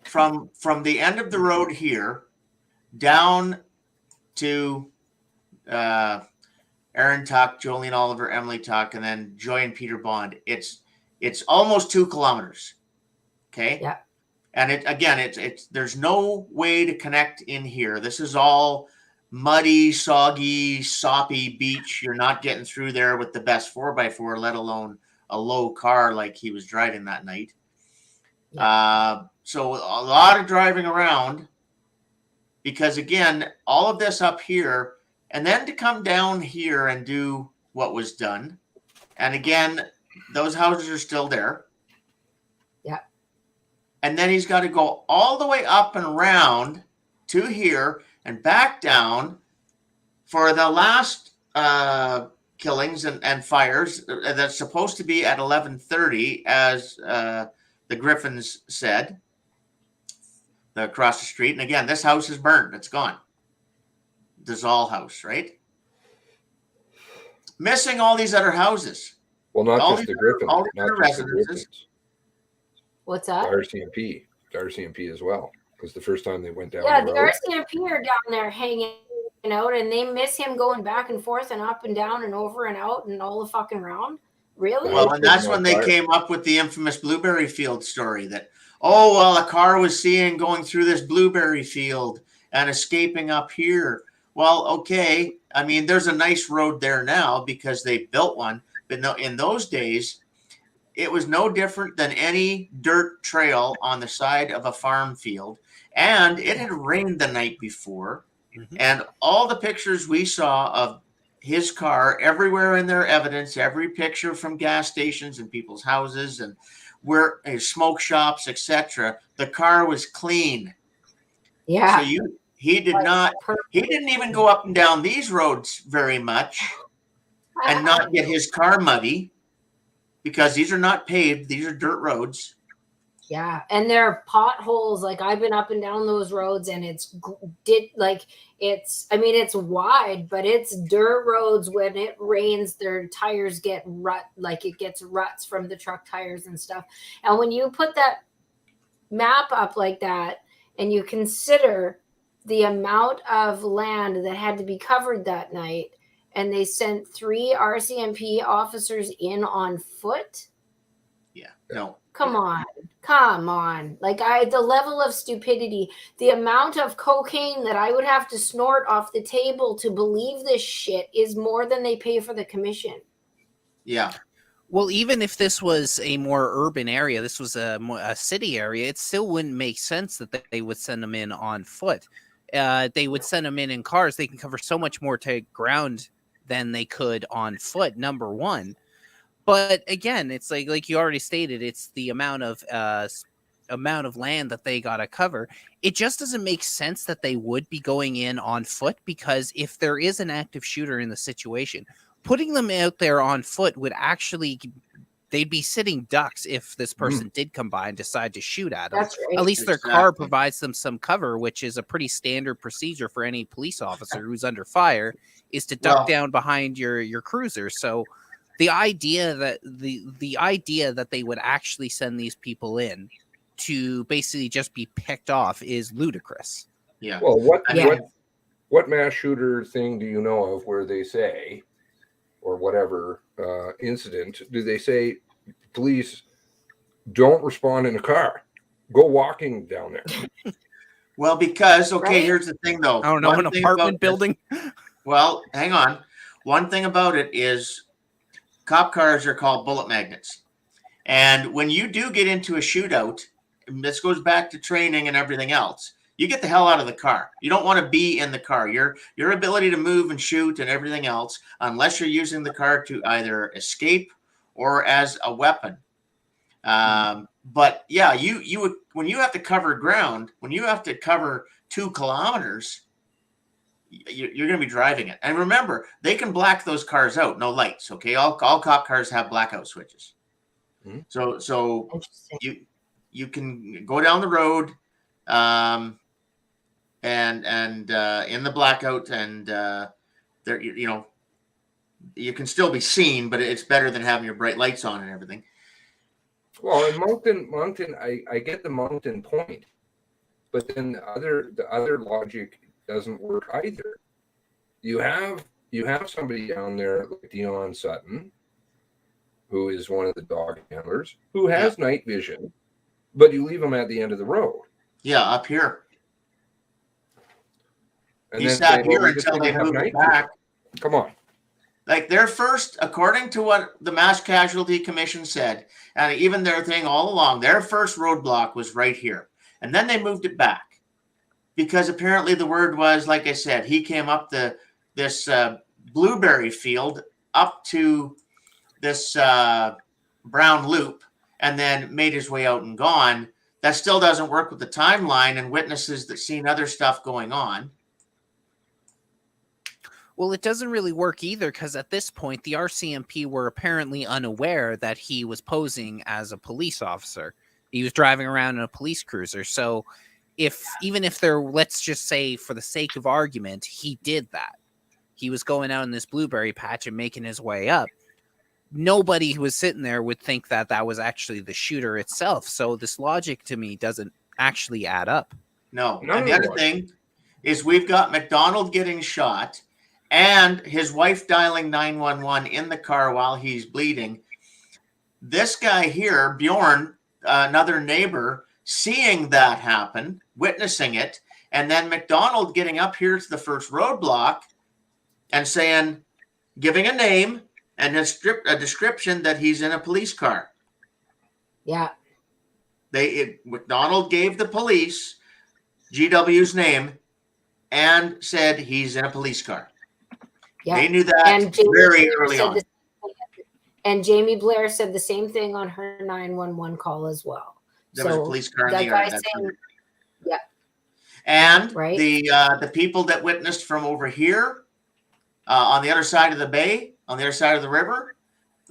from the end of the road here down to Aaron Tuck, Jolene Oliver, Emily Tuck, and then Joy and Peter Bond, it's almost 2 kilometers. Okay. Yeah. And it's there's no way to connect in here. This is all muddy, soggy, soppy beach. You're not getting through there with the best 4x4, let alone a low car like he was driving that night. So a lot of driving around, because again, all of this up here, and then to come down here and do what was done. And again, those houses are still there. Yeah. And then he's got to go all the way up and around to here and back down for the last killings and fires that's supposed to be at 11:30, as the Griffins said, across the street. And again, this house is burned. It's gone. The Zoll house, right? Missing all these other houses. Well, not All just these the Griffins, all these not other just the residences. Griffins. What's The that? RCMP as well. Because the first time they went down Yeah, the the road, RCMP are down there hanging out, and they miss him going back and forth and up and down and over and out and all the fucking round. Really? Well, and that's when they Fire. came up with the infamous blueberry field story that, oh, well, a car was seen going through this blueberry field and escaping up here. Well, okay. I mean, there's a nice road there now because they built one. But no, in those days, it was no different than any dirt trail on the side of a farm field. And it had rained the night before. Mhm. And all the pictures we saw of his car everywhere in their evidence, every picture from gas stations and people's houses and where smoke shops, etc., the car was clean. Yeah. So he didn't even go up and down these roads very much and not get his car muddy, because these are not paved, these are dirt roads. Yeah, and there are potholes. Like I've been up and down those roads, and it's I mean, it's wide, but it's dirt roads. When it rains, their tires get it gets ruts from the truck tires and stuff. And when you put that map up like that, and you consider the amount of land that had to be covered that night, and they sent 3 RCMP officers in on foot. Yeah, no. Come on. Like the level of stupidity, the amount of cocaine that I would have to snort off the table to believe this shit is more than they pay for the commission. Yeah. Well, even if this was a more urban area, this was a city area, it still wouldn't make sense that they would send them in on foot. They would send them in cars. They can cover so much more ground than they could on foot, number one. But again, it's like you already stated, it's the amount of land that they got to cover. It just doesn't make sense that they would be going in on foot, because if there is an active shooter in the situation, putting them out there on foot would actually, they'd be sitting ducks if this person did come by and decide to shoot at them. That's right. At least their car provides them some cover, which is a pretty standard procedure for any police officer who's under fire, is to duck down behind your cruiser. So the idea that they would actually send these people in to basically just be picked off is ludicrous. Yeah. Well, what mass shooter thing do you know of where they say, or whatever incident, do they say, police don't respond in a car, go walking down there? Well, because, here's the thing, though. I don't know, an apartment building? Well, hang on. One thing about it is cop cars are called bullet magnets. And when you do get into a shootout, and this goes back to training and everything else, you get the hell out of the car. You don't want to be in the car. Your ability to move and shoot and everything else, unless you're using the car to either escape or as a weapon. But yeah, you would, when you have to cover ground, when you have to cover 2 kilometers, you're going to be driving it. And remember, they can black those cars out. No lights. Okay. All cop cars have blackout switches. Mm-hmm. So you can go down the road, and in the blackout, and there, you can still be seen, but it's better than having your bright lights on and everything. Well, in Moncton, I get the Moncton point, but then the other logic doesn't work either. You have somebody down there like Dion Sutton, who is one of the dog handlers, who has night vision, but you leave him at the end of the road. Yeah, up here. And he sat here until they moved it back. Come on. Like their first, according to what the Mass Casualty Commission said, and even their thing all along, their first roadblock was right here. And then they moved it back. Because apparently the word was, like I said, he came up this blueberry field up to this brown loop and then made his way out and gone. That still doesn't work with the timeline and witnesses that seen other stuff going on. Well, it doesn't really work either, because at this point, the RCMP were apparently unaware that he was posing as a police officer. He was driving around in a police cruiser. So even if they're, let's just say for the sake of argument, he did that. He was going out in this blueberry patch and making his way up. Nobody who was sitting there would think that that was actually the shooter itself. So this logic to me doesn't actually add up. No. And the other thing is we've got McDonald getting shot and his wife dialing 911 in the car while he's bleeding. This guy here, Bjorn, another neighbor, seeing that happen, witnessing it, and then McDonald getting up here to the first roadblock and saying, giving a name and a description that he's in a police car. Yeah. McDonald gave the police GW's name and said he's in a police car. Yeah. They knew that very early on. And Jamie Blair said the same thing on her 911 call as well. There was a police car in the area. Yeah. And the people that witnessed from over here on the other side of the bay, on the other side of the river,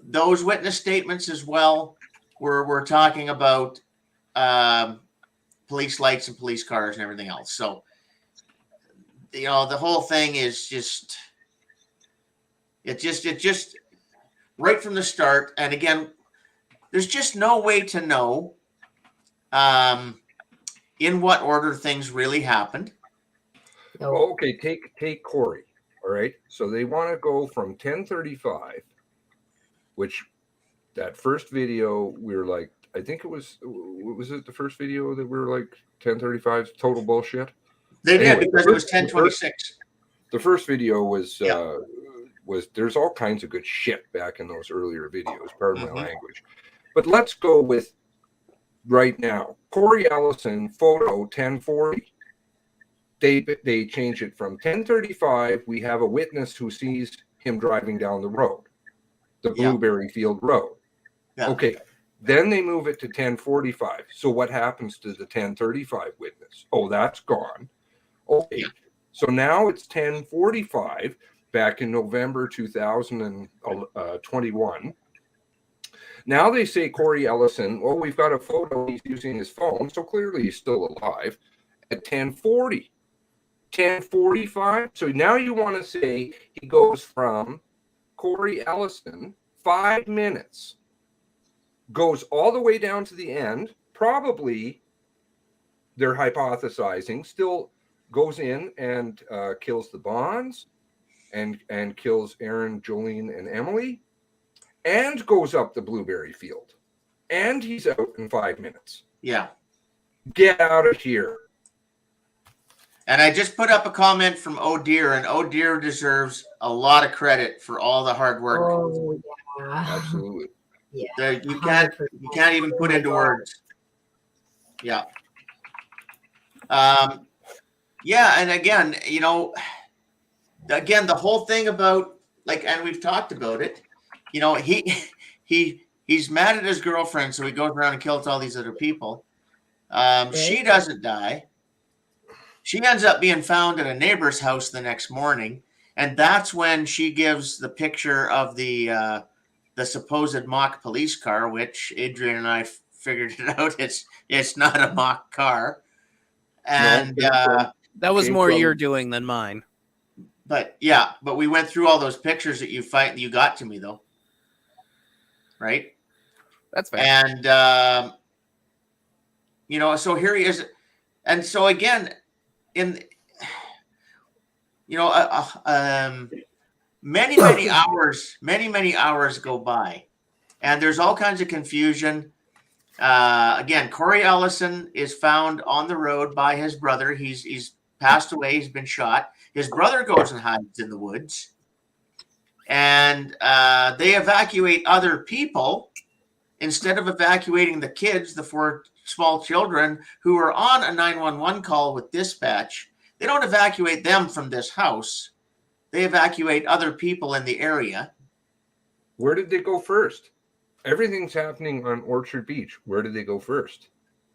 those witness statements as well were talking about police lights and police cars and everything else. So, you know, the whole thing is just right from the start. And again, there's just no way to know in what order things really happened. Well, okay, take Corey. All right. So they want to go from 1035, which that first video, we were like, I think it was it the first video that we were like 1035 total bullshit? They did, because it was 1026. The first video was there's all kinds of good shit back in those earlier videos, pardon my language. But let's go with right now. Corey Ellison, photo 1040. They change it from 1035. We have a witness who sees him driving down the road, the Blueberry Field Road. Yeah. Okay. Then they move it to 1045. So what happens to the 1035 witness? Oh, that's gone. Okay. Yeah. So now it's 1045 back in November 2021. Now they say Corey Ellison, well, we've got a photo. He's using his phone. So clearly he's still alive at 1040. 1045. So now you want to say he goes from Corey Ellison 5 minutes, goes all the way down to the end. Probably they're hypothesizing still goes in and kills the Bonds and kills Aaron, Jolene, and Emily, and goes up the Blueberry Field, and he's out in 5 minutes. Yeah. Get out of here. And I just put up a comment from Oh Dear, and Oh Dear deserves a lot of credit for all the hard work. Oh, yeah. Absolutely. Yeah. You can't even put into words. Yeah. Yeah, and again, you know, the whole thing about, like, and we've talked about it, you know, he's mad at his girlfriend, so he goes around and kills all these other people. She doesn't die. She ends up being found at a neighbor's house the next morning, and that's when she gives the picture of the supposed mock police car, which Adrian and I figured it out. It's not a mock car, and that was more your doing than mine. But we went through all those pictures that you got to me, though, right? That's fair. And you know, so here he is, and so again. Many hours go by, and there's all kinds of confusion. Again, Corey Ellison is found on the road by his brother. He's passed away. He's been shot. His brother goes and hides in the woods, and they evacuate other people instead of evacuating the kids, the 4 small children who are on a 911 call with dispatch. They don't evacuate them from this house. They evacuate other people in the area. Where did they go first? Everything's happening on Orchard Beach. Where did they go first?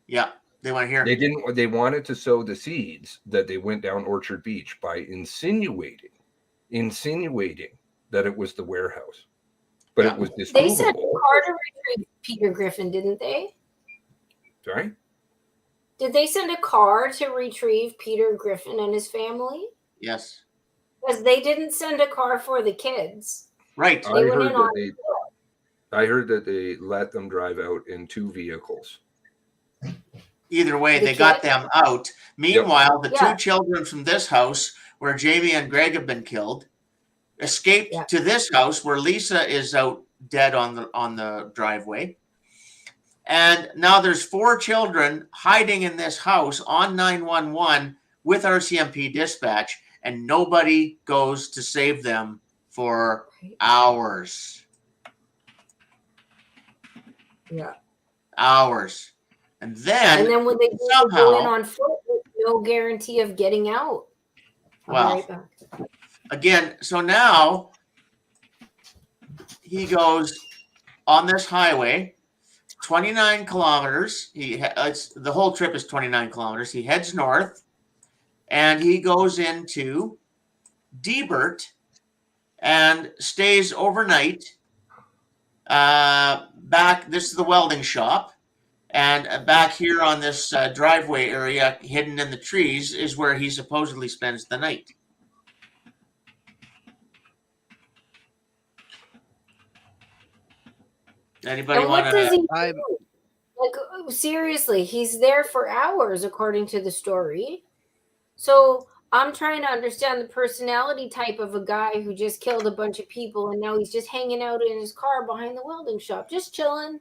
Yeah, they went here. They didn't. They wanted to sow the seeds that they went down Orchard Beach by insinuating that it was the warehouse, but it was disprovable. They sent a car to retrieve Peter Griffin, didn't they? Sorry? Did they send a car to retrieve Peter Griffin and his family? Yes. Because they didn't send a car for the kids. Right. I heard that they let them drive out in 2 vehicles. Either way, they got them out. Meanwhile, the 2 children from this house where Jamie and Greg have been killed escaped to this house where Lisa is out dead on the driveway. And now there's 4 children hiding in this house on 911 with RCMP dispatch, and nobody goes to save them for hours. Yeah. Hours. And then when they go in on foot, with no guarantee of getting out. Well, again, so now he goes on this highway, 29 kilometers. The whole trip is 29 kilometers. He heads north, and he goes into Debert and stays overnight. This is the welding shop, And back here on this driveway area, hidden in the trees, is where he supposedly spends the night. Anybody And want what does to? he do? Like, seriously, he's there for hours, according to the story. So I'm trying to understand the personality type of a guy who just killed a bunch of people and now he's just hanging out in his car behind the welding shop, just chilling.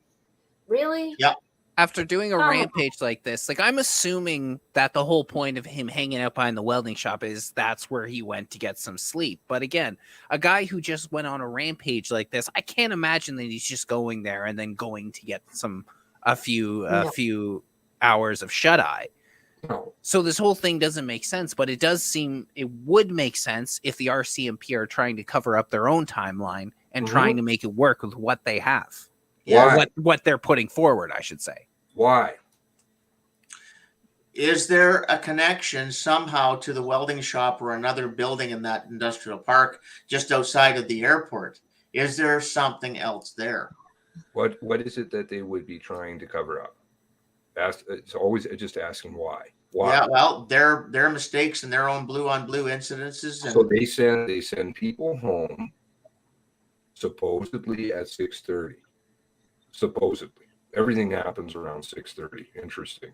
Really? Yeah. After doing a Come on. rampage like this, like I'm assuming that the whole point of him hanging out behind the welding shop is that's where he went to get some sleep. But again, a guy who just went on a rampage like this, I can't imagine that he's just going there and then going to get a few hours of shut eye. No. So this whole thing doesn't make sense, but it would make sense if the RCMP are trying to cover up their own timeline and trying to make it work with what they have. Yeah. Why? What they're putting forward, I should say. Why? Is there a connection somehow to the welding shop or another building in that industrial park just outside of the airport? Is there something else there? What is it that they would be trying to cover up? It's always just asking why. Why? Yeah, well, their mistakes and their own blue on blue incidences. And So they send people home supposedly at 6:30. Supposedly. Everything happens around 6:30. Interesting.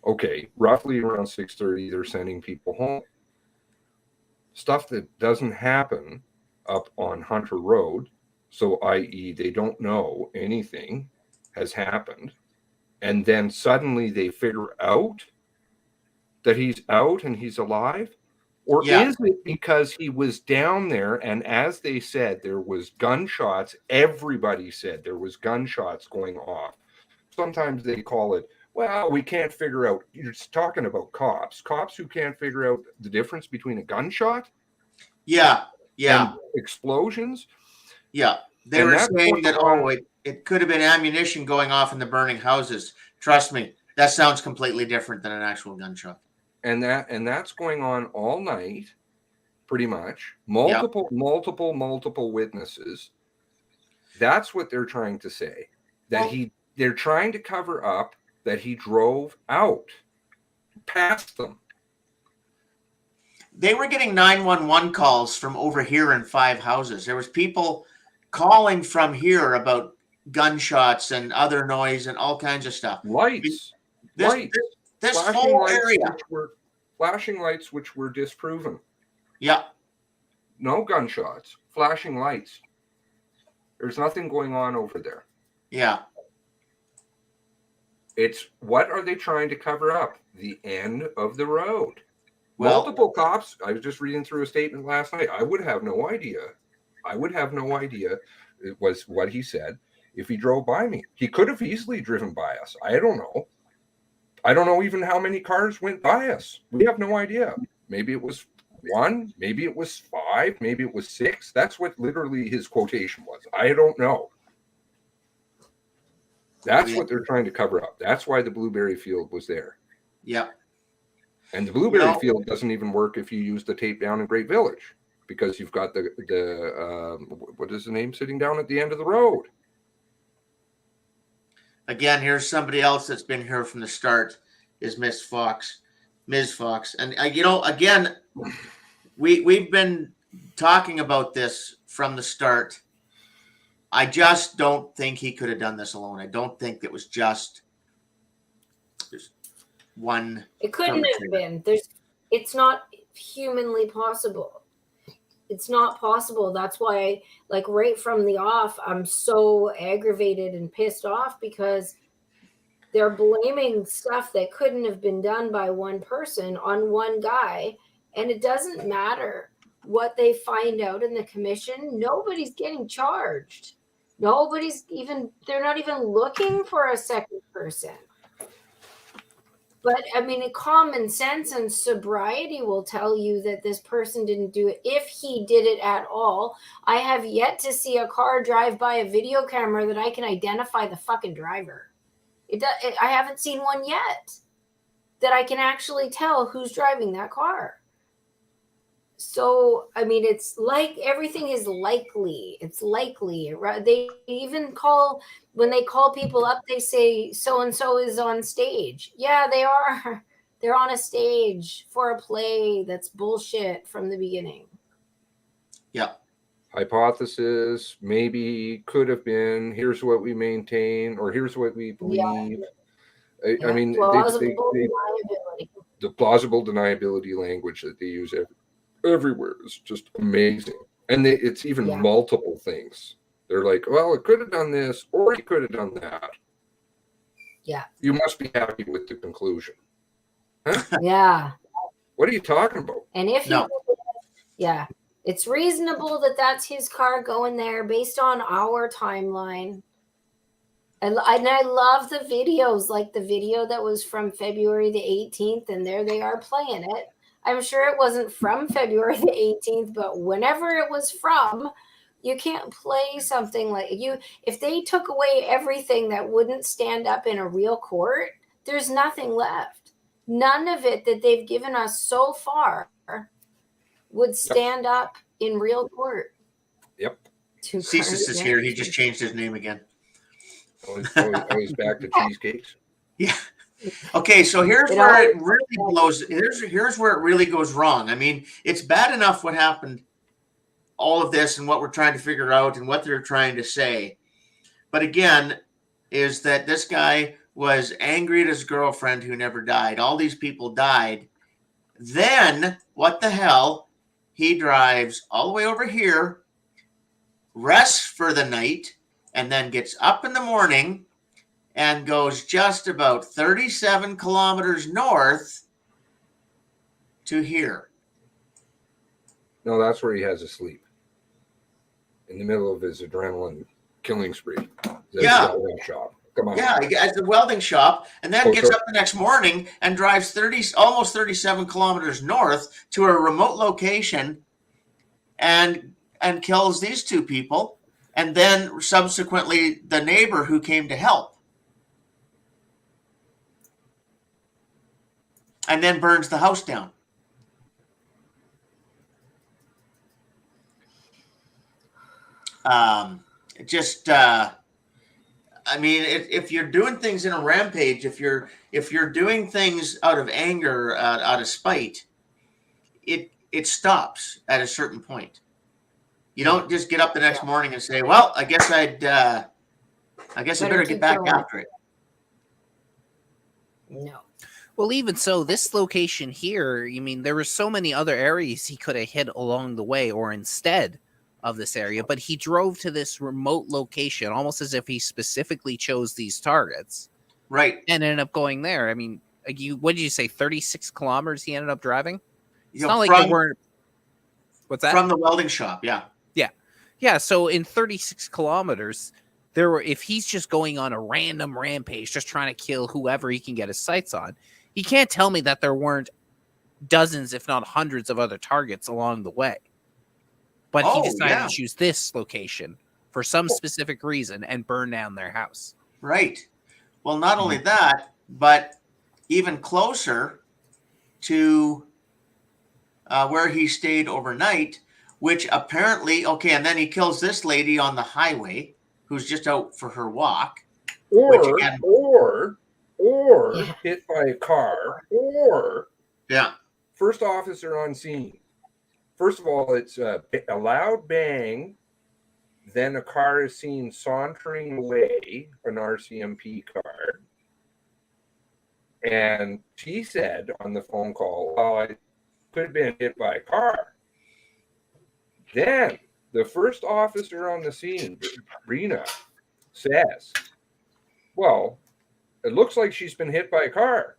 Okay, roughly around 6:30, they're sending people home. Stuff that doesn't happen up on Hunter Road, so i.e. they don't know anything has happened, and then suddenly they figure out that he's out and he's alive? Or Yeah. is it because he was down there and as they said, there was gunshots, everybody said there was gunshots going off. Sometimes they call it, well, we can't figure out, you're just talking about cops who can't figure out the difference between a gunshot yeah, and explosions. yeah. They And were that's saying what's that, wrong. it could have been ammunition going off in the burning houses. Trust me, that sounds completely different than an actual gunshot. And that's going on all night, pretty much. Multiple witnesses. That's what they're trying to say. That they're trying to cover up that he drove out past them. They were getting 911 calls from over here in 5 houses. There was people calling from here about gunshots and other noise and all kinds of stuff. Lights. This Flashing whole lights, area. flashing lights which were disproven. Yeah. No gunshots. Flashing lights. There's nothing going on over there. Yeah. It's what are they trying to cover up? The end of the road. Well, Multiple cops. I was just reading through a statement last night. I would have no idea. It was what he said if he drove by me. He could have easily driven by us. I don't know. I don't know even how many cars went by us. We have no idea. Maybe it was 1, maybe it was 5, maybe it was 6. That's what literally his quotation was. I don't know. That's what they're trying to cover up. That's why the blueberry field was there. Yeah. And the blueberry field doesn't even work if you use the tape down in Great Village because you've got the what is the name sitting down at the end of the road. Again, here's somebody else that's been here from the start is Ms. Fox. And, again, we've been talking about this from the start. I just don't think he could have done this alone. I don't think it was just one. It couldn't have been. It's not humanly possible. It's not possible. That's why, like, right from the off, I'm so aggravated and pissed off because they're blaming stuff that couldn't have been done by one person on one guy. And it doesn't matter what they find out in the commission. Nobody's getting charged. They're not even looking for a second person. But I mean, common sense and sobriety will tell you that this person didn't do it. If he did it at all, I have yet to see a car drive by a video camera that I can identify the fucking driver. I haven't seen one yet that I can actually tell who's driving that car. So, I mean, it's like everything is likely. It's likely. Right? They even when they call people up, they say so and so is on stage. Yeah, they are. They're on a stage for a play that's bullshit from the beginning. Yeah. Hypothesis, maybe, could have been, here's what we maintain, or here's what we believe. I mean, plausible deniability. The plausible deniability language that they use everywhere is just amazing. And it's even multiple things. They're like, well, it could have done this, or it could have done that. Yeah. You must be happy with the conclusion. Huh? Yeah. What are you talking about? And if yeah, it's reasonable that that's his car going there based on our timeline. And I love the videos, like the video that was from February the 18th, and there they are playing it. I'm sure it wasn't from February the 18th, but whenever it was from, you can't play something like if they took away everything that wouldn't stand up in a real court, there's nothing left. None of it that they've given us so far would stand up in real court. Yep. Ceases is here. He just changed his name again. Always back to cheesecakes. Yeah. Okay, so here's where it really blows. Here's where it really goes wrong. I mean, it's bad enough what happened, all of this, and what we're trying to figure out, and what they're trying to say. But again, is that this guy was angry at his girlfriend who never died. All these people died. Then, what the hell? He drives all the way over here, rests for the night, and then gets up in the morning and goes just about 37 kilometers north to here. No, that's where he has a sleep. In the middle of his adrenaline killing spree. Yeah. Welding shop. Come on. Yeah, at the welding shop, and then gets up the next morning and drives almost 37 kilometers north to a remote location and kills these two people, and then subsequently the neighbor who came to help. And then burns the house down. I mean, if you're doing things in a rampage, if you're doing things out of anger, out of spite, it stops at a certain point. You don't just get up the next morning and say, "Well, I guess I better get back after it." No. Well, even so, this location here, I mean, there were so many other areas he could have hit along the way or instead of this area, but he drove to this remote location almost as if he specifically chose these targets. Right. And ended up going there. I mean, what did you say, 36 kilometers he ended up driving? It's not like they weren't... What's that? From the welding shop, yeah. Yeah. Yeah, so in 36 kilometers... if he's just going on a random rampage, just trying to kill whoever he can get his sights on, he can't tell me that there weren't dozens, if not hundreds of other targets along the way. But he decided to choose this location for some specific reason and burn down their house. Right. Well, not only that, but even closer to where he stayed overnight, which apparently, and then he kills this lady on the highway who's just out for her walk. Or hit by a car, or first officer on scene. First of all, it's a loud bang. Then a car is seen sauntering away, an RCMP car. And she said on the phone call, "Oh, I could have been hit by a car." Then the first officer on the scene, Rena, says, "Well, it looks like she's been hit by a car.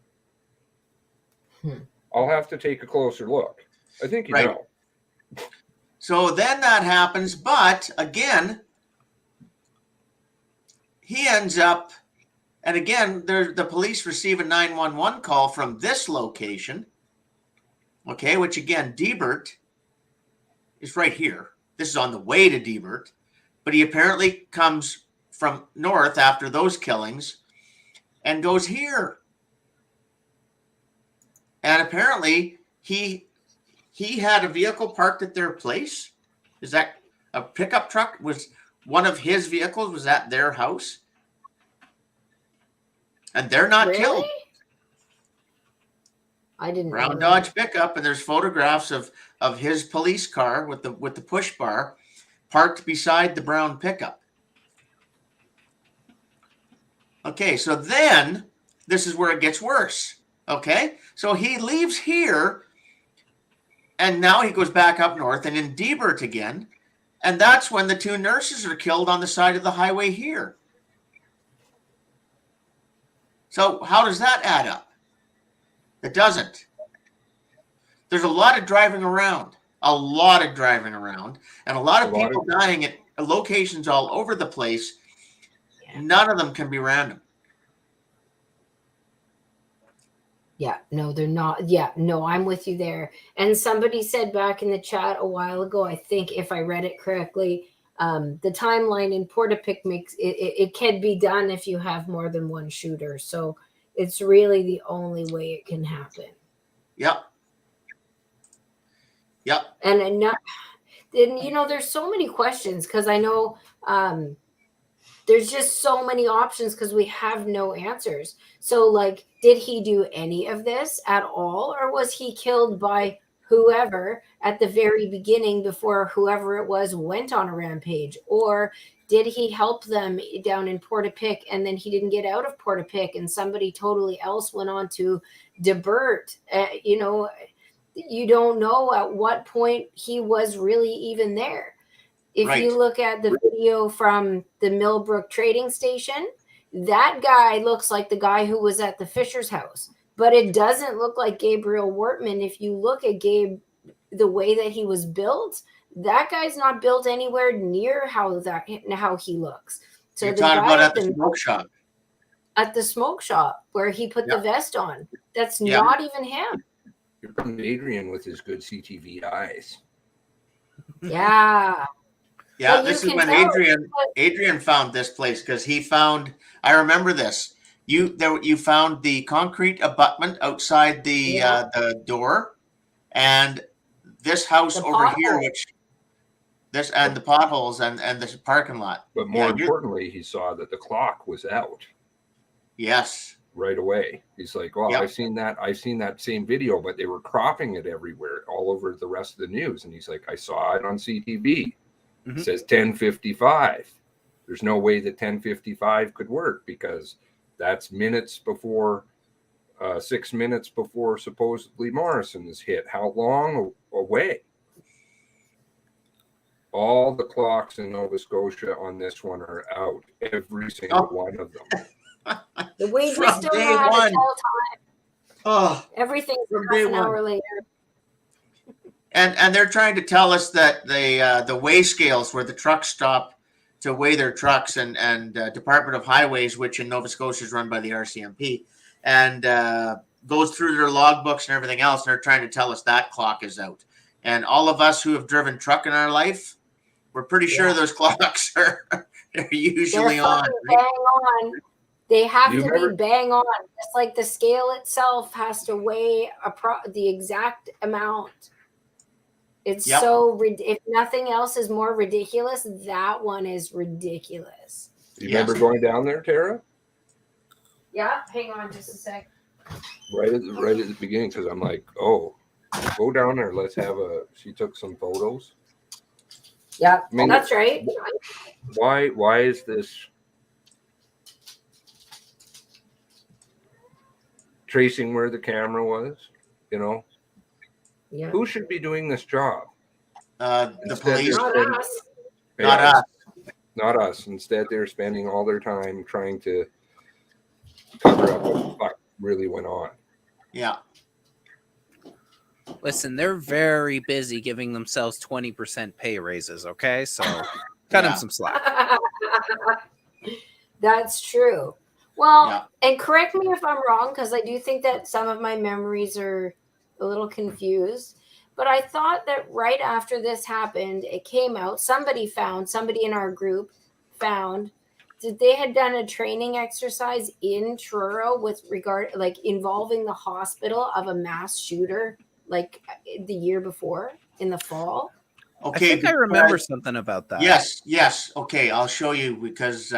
I'll have to take a closer look." I think you know. So then that happens, but again, he ends up, and again, the police receive a 911 call from this location, which again, Debert is right here. This is on the way to Debert, but he apparently comes from north after those killings and goes here. And apparently he he had a vehicle parked at their place? Is that a pickup truck? Was one of his vehicles was at their house? And they're not Really? killed. I didn't know Brown that. Dodge pickup, and there's photographs of his police car with the push bar parked beside the brown pickup. Okay, so then this is where it gets worse. Okay, so he leaves here, and now he goes back up north and in Debert again, and that's when the 2 nurses are killed on the side of the highway here. So how does that add up? It doesn't. There's a lot of driving around, and a lot of people dying at locations all over the place. None of them can be random. Yeah, no, they're not. Yeah, no, I'm with you there. And somebody said back in the chat a while ago, I think if I read it correctly, the timeline in Portapique makes it can be done if you have more than one shooter. So it's really the only way it can happen. Yep. And not, and you know, there's so many questions because I know there's just so many options because we have no answers. So, like, did he do any of this at all, or was he killed by whoever at the very beginning before whoever it was went on a rampage? Or did he help them down in Portapique and then he didn't get out of Portapique and somebody totally else went on to Debert? You know, you don't know at what point he was really even there. If Right. you look at the video from the Millbrook trading station, that guy looks like the guy who was at the Fisher's house, but it doesn't look like Gabriel Wortman. If you look at Gabe, the way that he was built, that guy's not built anywhere near how he looks. So You're the talking guy about at the smoke shop. At the smoke shop where he put the vest on, that's not even him. Here comes Adrian with his good CTV eyes. Yeah. Yeah, Well, this you is can when tell. Adrian found this place because he found. I remember this. You found the concrete abutment outside the door, and this house The over here, pothole. and the potholes and this parking lot. But more importantly, he saw that the clock was out Yes. right away. He's like, well, Yep. I've seen that same video, but they were cropping it everywhere, all over the rest of the news. And he's like, I saw it on CTV. It says 10:55. There's no way that 10:55 could work because that's minutes before, 6 minutes before supposedly Morrison is hit. How long away? All the clocks in Nova Scotia on this one are out. Every single one of them. We From just don't day know how one. to tell time. Oh, Everything's From half day an one. hour later. and they're trying to tell us that the weigh scales where the trucks stop to weigh their trucks and Department of Highways, which in Nova Scotia is run by the RCMP, and goes through their logbooks and everything else, and they're trying to tell us that clock is out. And all of us who have driven truck in our life, we're pretty sure those clocks are they're usually They're on. fucking bang on. They have You to remember- be bang on. Just like the scale itself has to weigh the exact amount. It's Yep. so if nothing else is more ridiculous, that one is ridiculous. You remember going down there, Tara? Yeah, hang on just a sec. Right at the beginning, because I'm like, oh, go down there. Let's have she took some photos. Yeah, I mean, that's right. Why is this tracing where the camera was? You know, Yeah. who should be doing this job? The Instead police, Not they're- us. not Yeah, us. Not us. Instead, they're spending all their time trying to cover up what the fuck really went on. Yeah. Listen, they're very busy giving themselves 20% pay raises, okay? So cut them Yeah. some slack. That's true. Well, Yeah. and correct me if I'm wrong, because I do think that some of my memories are a little confused. But I thought that right after this happened, it came out. Somebody in our group found that they had done a training exercise in Truro with regard, like involving the hospital of a mass shooter like the year before in the fall. Okay. I think I remember something about that. Yes. Okay, I'll show you because,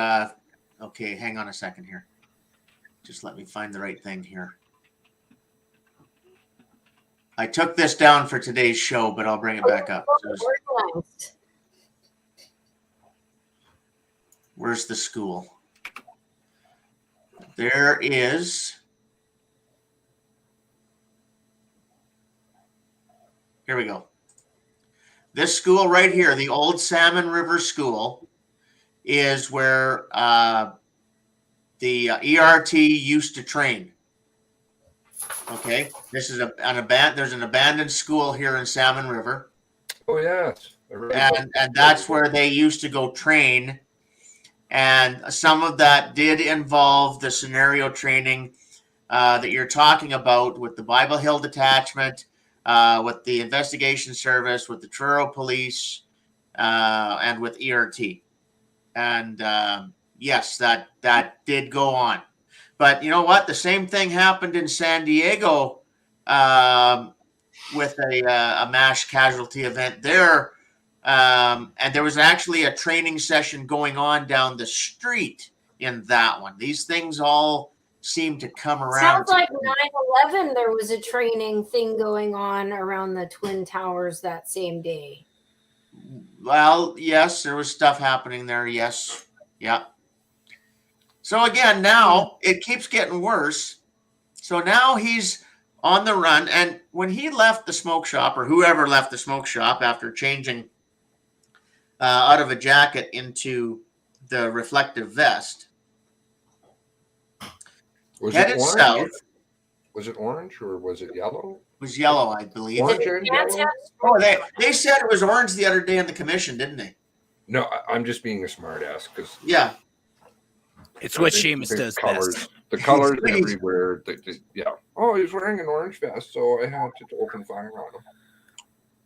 okay, hang on a second here. Just let me find the right thing here. I took this down for today's show, but I'll bring it back up. Organized. Where's the school? There is. Here we go. This school right here, the old Salmon River School, is where the ERT used to train. Okay, this is there's an abandoned school here in Salmon River. Oh yes. And that's where they used to go train. And some of that did involve the scenario training that you're talking about with the Bible Hill Detachment, with the investigation service, with the Truro Police, and with ERT. And yes, that did go on. But you know what? The same thing happened in San Diego with a mass casualty event there. And there was actually a training session going on down the street in that one. These things all seem to come around. Sounds like 9/11. There was a training thing going on around the Twin Towers that same day. Well, yes, there was stuff happening there. Yes. Yeah. So again, now it keeps getting worse. So now he's on the run. And when he left the smoke shop, or whoever left the smoke shop after changing out of a jacket into the reflective vest, headed south. Was it orange or was it yellow? It was yellow, I believe. Orange and yellow? Oh, they said it was orange the other day in the commission, didn't they? No, I'm just being a smart ass because yeah, it's what Seamus does colors, best. The colors everywhere. Yeah. Oh, he's wearing an orange vest, so I had to open fire on him.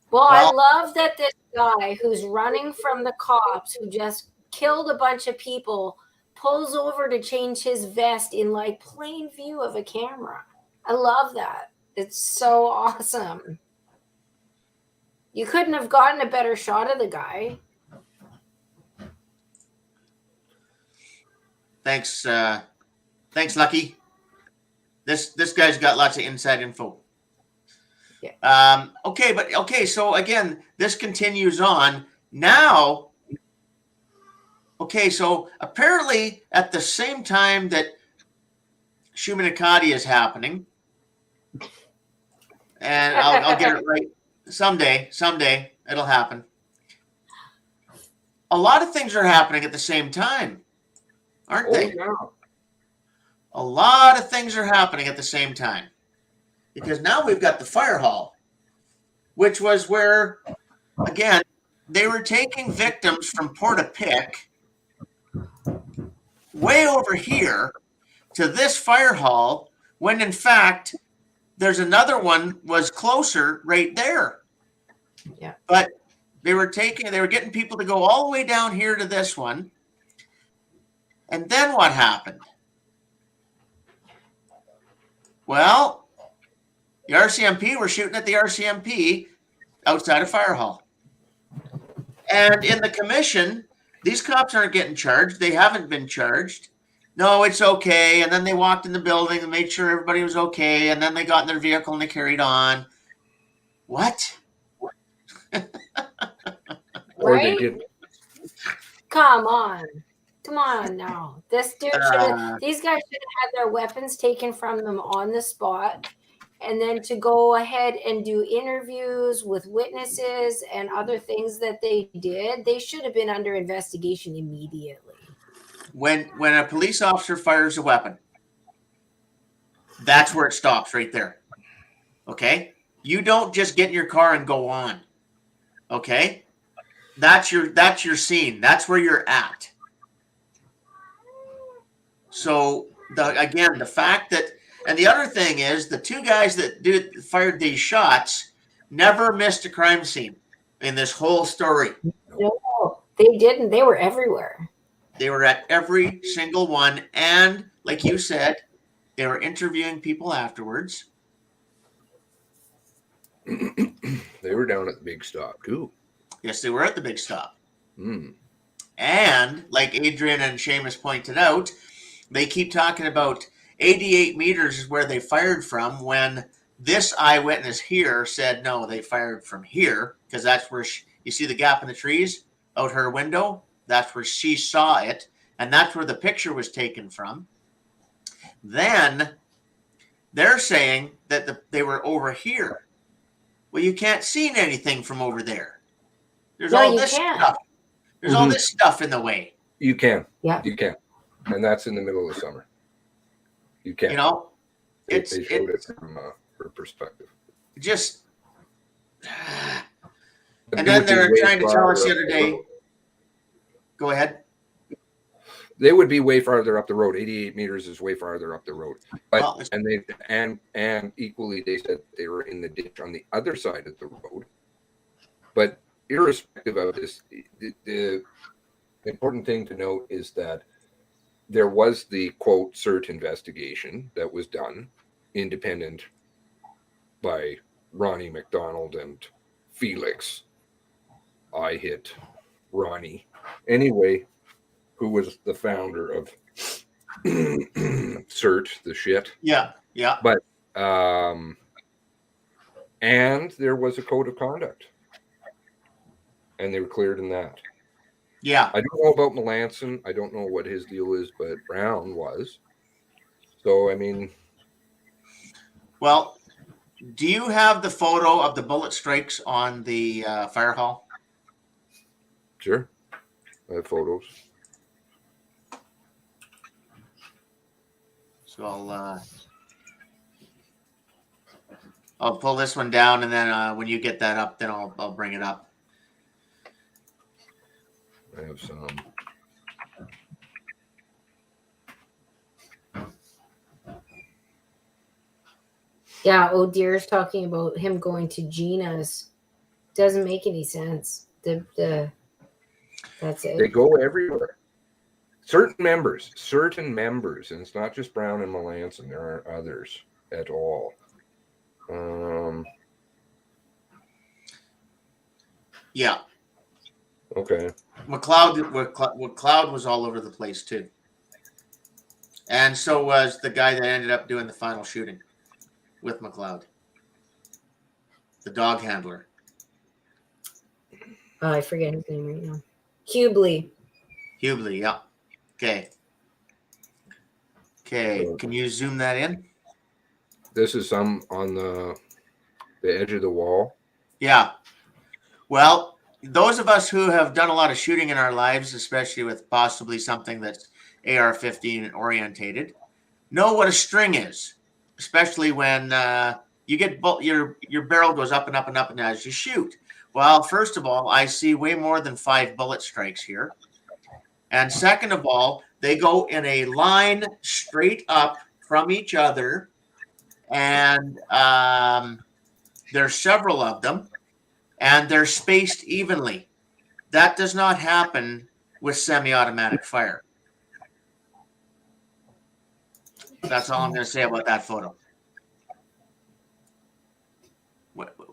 Well, I love that this guy who's running from the cops, who just killed a bunch of people, pulls over to change his vest in like plain view of a camera. I love that. It's so awesome. You couldn't have gotten a better shot of the guy. Thanks, Lucky. This guy's got lots of inside info. Yeah. Okay, so again, this continues on now. Okay, so apparently at the same time that Shumanakati is happening, and I'll get it right someday it'll happen. A lot of things are happening at the same time, aren't they? Yeah. A lot of things are happening at the same time. Because now we've got the fire hall, which was where, again, they were taking victims from Portapique way over here to this fire hall, when in fact there's another one was closer right there. Yeah. But they were getting people to go all the way down here to this one. And then what happened? Well, the RCMP were shooting at the RCMP outside of Fire Hall. And in the commission, these cops aren't getting charged. They haven't been charged. No, it's okay. And then they walked in the building and made sure everybody was okay. And then they got in their vehicle and they carried on. What? Or Right? they didn't. Come on now. This dude these guys should have had their weapons taken from them on the spot, and then to go ahead and do interviews with witnesses and other things that they did. They should have been under investigation immediately. When a police officer fires a weapon, that's where it stops right there. Okay? You don't just get in your car and go on. Okay? That's your scene. That's where you're at. So the fact that, and the other thing is, the two guys that fired these shots never missed a crime scene in this whole story. No, they didn't. They were everywhere. They were at every single one, and like you said, they were interviewing people afterwards. They were down at the big stop too. Yes, they were at the big stop. Mm. And like Adrian and Seamus pointed out, they keep talking about 88 meters is where they fired from, when this eyewitness here said, no, they fired from here, because that's where you see the gap in the trees out her window. That's where she saw it. And that's where the picture was taken from. Then they're saying that they were over here. Well, you can't see anything from over there. There's all this stuff. There's all this stuff in the way. You can. Yeah. You can. And that's in the middle of summer. You can. You know, they showed it from her perspective. Just. And then they're trying to tell us the other day. Go ahead. They would be way farther up the road. 88 meters is way farther up the road. But Well, and equally, they said they were in the ditch on the other side of the road. But irrespective of this, the important thing to note is that there was the quote CERT investigation that was done, independent by Ronnie McDonald and Felix. I hit Ronnie. Anyway, who was the founder of CERT, the shit. Yeah, yeah. But, and there was a code of conduct. And they were cleared in that. Yeah. I don't know about Melanson. I don't know what his deal is, but Brown was. So, I mean. Well, do you have the photo of the bullet strikes on the fire hall? Sure. I have photos. So I'll pull this one down, and then when you get that up, then I'll bring it up. I have some. Yeah, O'Dear's talking about him going to Gina's. Doesn't make any sense. That's it. They go everywhere. Certain members, and it's not just Brown and Melanson. There aren't others at all. Yeah. Okay. McLeod was all over the place too, and so was the guy that ended up doing the final shooting with McLeod, the dog handler. Oh, I forget his name right now. Hubley, yeah. Okay. Can you zoom that in? This is some on the edge of the wall. Yeah. Well, those of us who have done a lot of shooting in our lives, especially with possibly something that's AR-15 orientated, know what a string is, especially when you get your barrel goes up and up and up and as you shoot. Well, first of all, I see way more than 5 bullet strikes here. And second of all, they go in a line straight up from each other. And there's several of them. And they're spaced evenly. That does not happen with semi-automatic fire. That's all I'm going to say about that photo.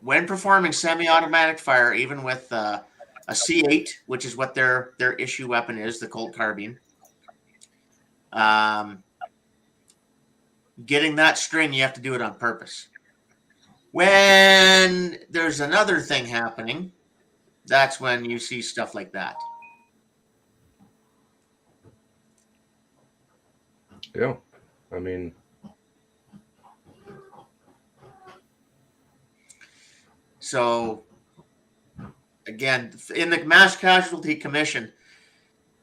When performing semi-automatic fire, even with a C8, which is what their issue weapon is, the Colt carbine, getting that string, you have to do it on purpose. When there's another thing happening, that's when you see stuff like that. Yeah. I mean, so again, in the Mass Casualty Commission,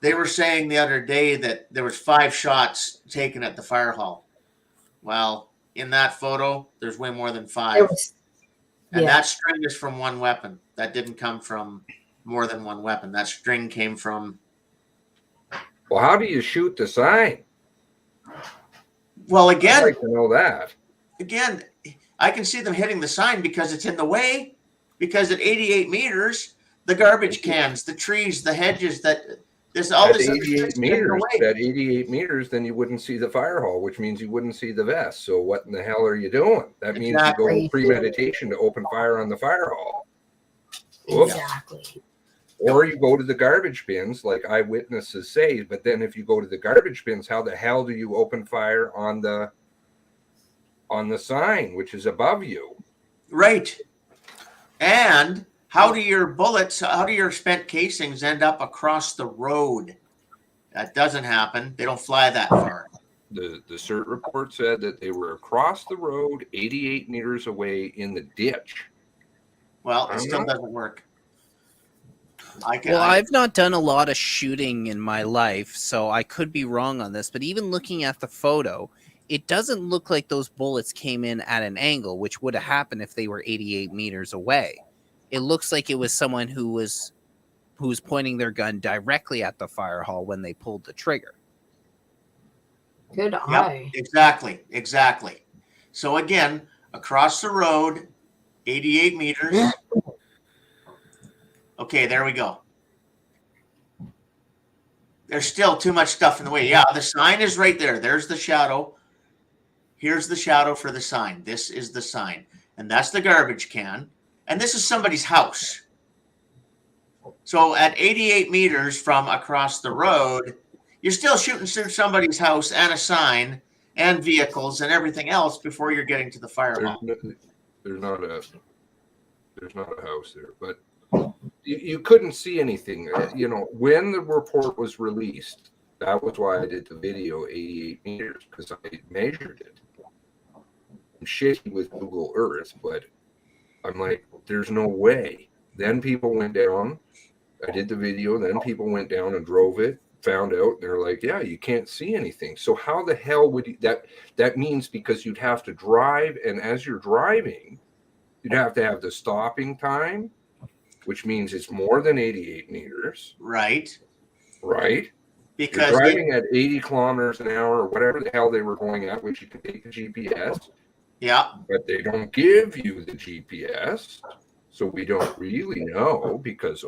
they were saying the other day that there was 5 shots taken at the fire hall. Well, in that photo, there's way more than 5. And that string is from one weapon. That didn't come from more than one weapon. That string came from... Well, how do you shoot the sign? Well, again... I'd like to know that. Again, I can see them hitting the sign because it's in the way. Because at 88 meters, the garbage cans, the trees, the hedges, that all At this other 88 shit's getting meters, away. at 88 meters, then you wouldn't see the fire hall, which means you wouldn't see the vest. So what in the hell are you doing? That means you go Exactly. premeditation to open fire on the fire hall. Oops. Exactly. Or you go to the garbage bins, like eyewitnesses say. But then if you go to the garbage bins, how the hell do you open fire on the sign, which is above you? Right. And how do your spent casings end up across the road? That doesn't happen. They don't fly that far. The CERT report said that they were across the road, 88 meters away in the ditch. Well, it still doesn't work. I've not done a lot of shooting in my life, so I could be wrong on this, but even looking at the photo, it doesn't look like those bullets came in at an angle, which would have happened if they were 88 meters away. It looks like it was someone who was pointing their gun directly at the fire hall when they pulled the trigger. Good eye. Exactly. So again, across the road, 88 meters. Okay, there we go. There's still too much stuff in the way. Yeah, the sign is right there. There's the shadow. Here's the shadow for the sign. This is the sign. And that's the garbage can. And this is somebody's house. So at 88 meters from across the road, you're still shooting through somebody's house and a sign and vehicles and everything else before you're getting to the fire hall. There's not a house there, but you couldn't see anything. When the report was released, that was why I did the video 88 meters, because I measured it. I'm shaky with Google Earth, but I'm like, there's no way. Then people went down. I did the video. Then people went down and drove it, found out, and they're like, yeah, you can't see anything. So how the hell would you, that means because you'd have to drive, and as you're driving, you'd have to have the stopping time, which means it's more than 88 meters. Right. Because you're driving at 80 kilometers an hour or whatever the hell they were going at, which you can take the GPS. Yeah. But they don't give you the GPS. So we don't really know because,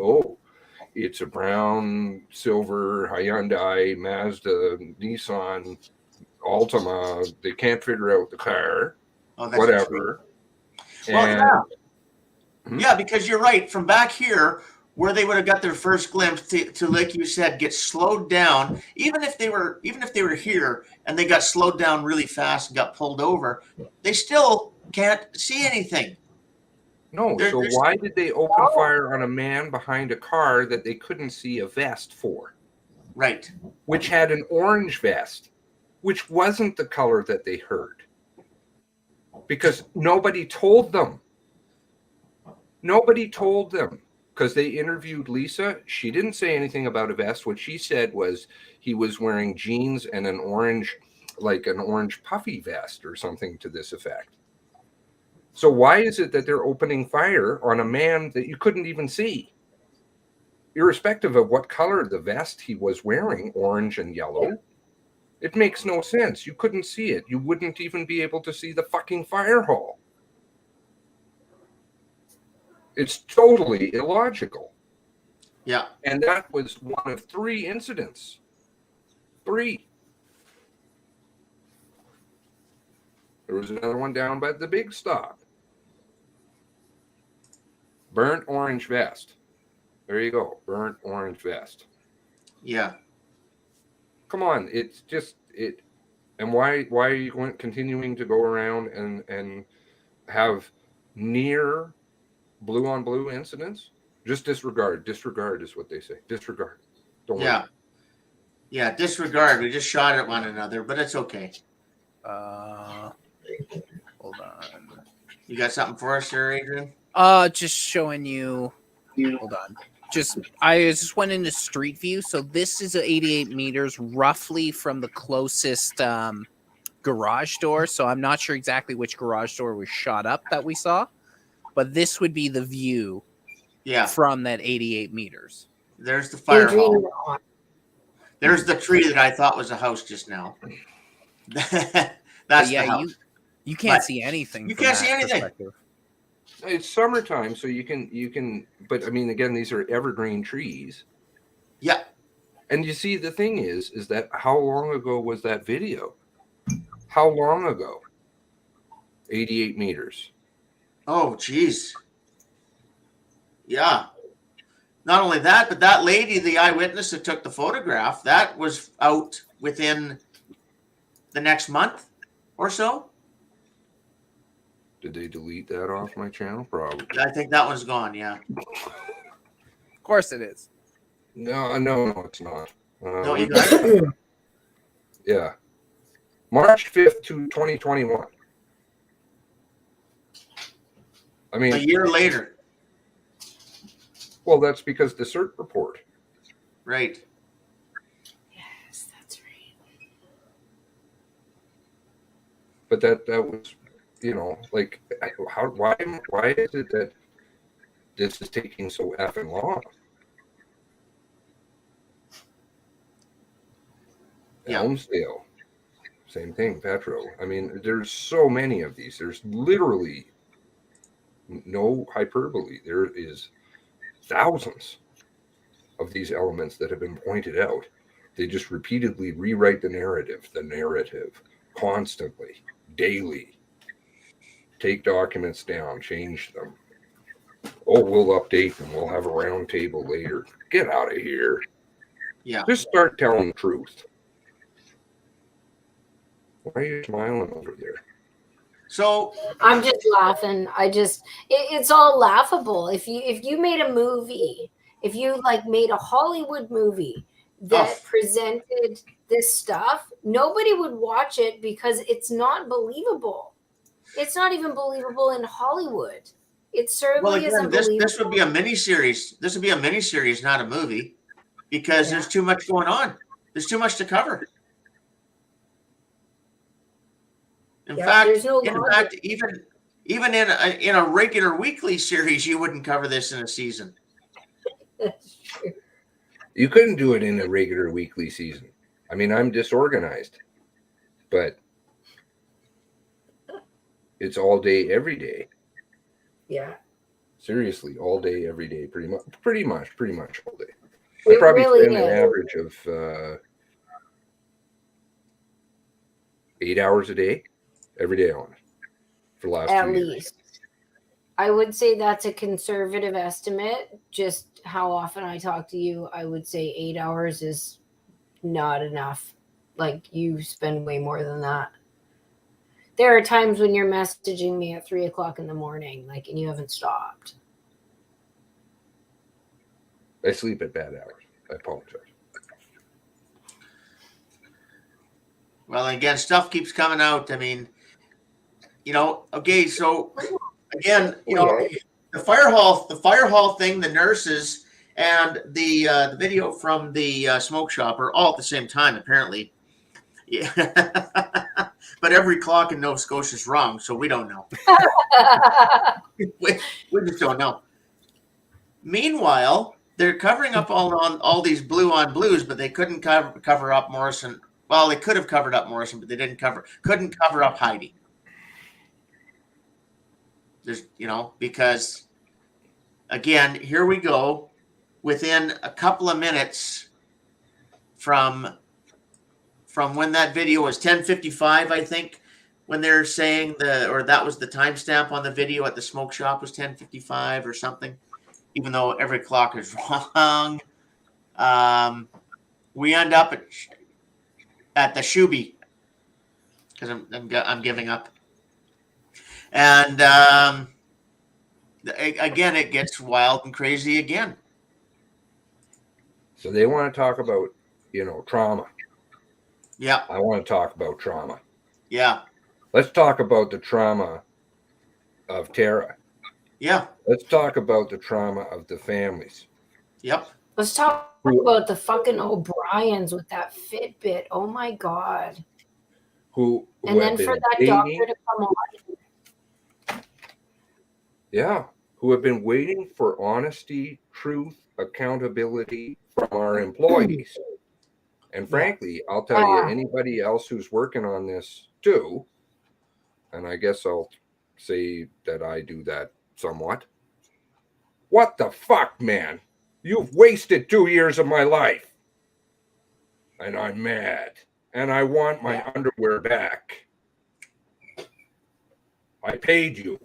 it's a brown, silver, Hyundai, Mazda, Nissan, Altima. They can't figure out the car. Whatever. Well, yeah, because you're right. From back here, where they would have got their first glimpse to, like you said, get slowed down. Even if they were here and they got slowed down really fast and got pulled over, they still can't see anything. No. So why did they open fire on a man behind a car that they couldn't see a vest for? Right. Which had an orange vest, which wasn't the color that they heard. Because nobody told them. Because they interviewed Lisa. She didn't say anything about a vest. What she said was he was wearing jeans and an orange puffy vest or something to this effect. So why is it that they're opening fire on a man that you couldn't even see? Irrespective of what color the vest he was wearing, orange and yellow, it makes no sense. You couldn't see it. You wouldn't even be able to see the fucking fire hall. It's totally illogical. Yeah. And that was one of 3 incidents. 3. There was another one down by the big stop. Burnt orange vest. There you go. Burnt orange vest. Yeah. Come on. It's just it. And why are you continuing to go around and have near blue on blue incidents? Just disregard. Disregard is what they say. Disregard. Don't worry. Yeah, disregard. We just shot at one another, but it's okay. Hold on. You got something for us there, Adrian? Just showing you. Hold on. I just went into Street View. So this is 88 meters roughly from the closest garage door. So I'm not sure exactly which garage door was shot up that we saw, but this would be the view from that 88 meters. There's the fire hall. There's the tree that I thought was a house just now. That's the house. You can't see anything. You can't see anything. It's summertime, so you can. But I mean, again, these are evergreen trees. Yeah. And you see, the thing is that how long ago was that video? How long ago? 88 meters. Oh, geez. Yeah. Not only that, but that lady, the eyewitness that took the photograph, that was out within the next month or so. Did they delete that off my channel? Probably. I think that one's gone. Yeah. Of course it is. No, it's not. No, you got it? Yeah. March 5th to 2021. I mean, A year later. Well, that's because the CERT report. Right. Yes, that's right. But that was, you know, like, why is it that this is taking so effing long? Yeah. Elmsdale, same thing. Petro. I mean, there's so many of these. There's literally no hyperbole. There is thousands of these elements that have been pointed out. They just repeatedly rewrite the narrative constantly, daily. Take documents down, change them. Oh, we'll update them. We'll have a round table later. Get out of here. Yeah. Just start telling the truth. Why are you smiling over there? So I'm just laughing. It's all laughable. If you made a movie, if you like made a Hollywood movie that presented this stuff, nobody would watch it because it's not believable. It's not even believable in Hollywood. It certainly isn't believable. This would be a miniseries. This would be a miniseries, not a movie, because there's too much going on. There's too much to cover. In fact, even in a regular weekly series, you wouldn't cover this in a season. That's true. You couldn't do it in a regular weekly season. I mean, I'm disorganized, but it's all day, every day. Yeah. Seriously, all day, every day, pretty much all day. It I probably really spend an is. average of 8 hours a day, every day on it for the last At 2 years. least. I would say that's a conservative estimate. Just how often I talk to you, I would say 8 hours is not enough. Like, you spend way more than that. There are times when you're messaging me at 3 o'clock in the morning, like, and you haven't stopped. I sleep at bad hours. I apologize. Well, again, stuff keeps coming out. I mean, you know, okay, so again, you know, the fire hall thing, the nurses, and the video from the smoke shop are all at the same time, apparently. Yeah. But every clock in Nova Scotia is wrong, so we don't know. we just don't know. Meanwhile, they're covering up all these blue on blues, but they couldn't cover up Morrison. Well, they could have covered up Morrison, but they couldn't cover up Heidi. There's, you know, because again, here we go. Within a couple of minutes from when that video was 10:55, I think, when they're saying that was the timestamp on the video at the smoke shop was 10:55 or something, even though every clock is wrong. We end up at the Shuby because I'm giving up, and again it gets wild and crazy again. So they want to talk about, you know, trauma. Yeah. I want to talk about trauma. Yeah. Let's talk about the trauma of Tara. Yeah. Let's talk about the trauma of the families. Yep. Let's talk about the fucking O'Briens with that Fitbit. Oh my God. Who and then for that doctor to come on. Yeah. Who have been waiting for honesty, truth, accountability from our employees. And frankly, I'll tell you, anybody else who's working on this too, and I guess I'll say that I do that somewhat. What the fuck, man? You've wasted 2 years of my life. and I'm mad, and I want my underwear back. I paid you.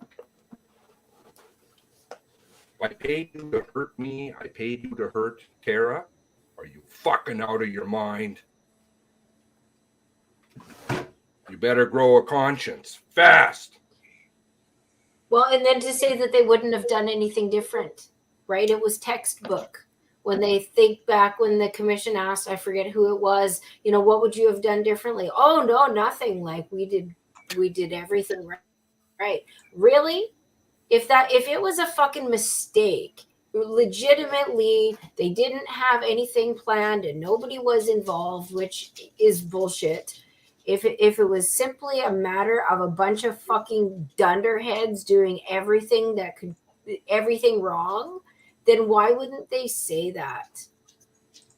I paid you to hurt me. I paid you to hurt Tara. Are you fucking out of your mind? You better grow a conscience fast. Well, and then to say that they wouldn't have done anything different, right? It was textbook. When they think back, when the commission asked, I forget who it was, what would you have done differently? Oh no, nothing. Like we did everything right. Really? If it was a fucking mistake, legitimately, they didn't have anything planned and nobody was involved, which is bullshit. If it was simply a matter of a bunch of fucking dunderheads doing everything wrong, then why wouldn't they say that?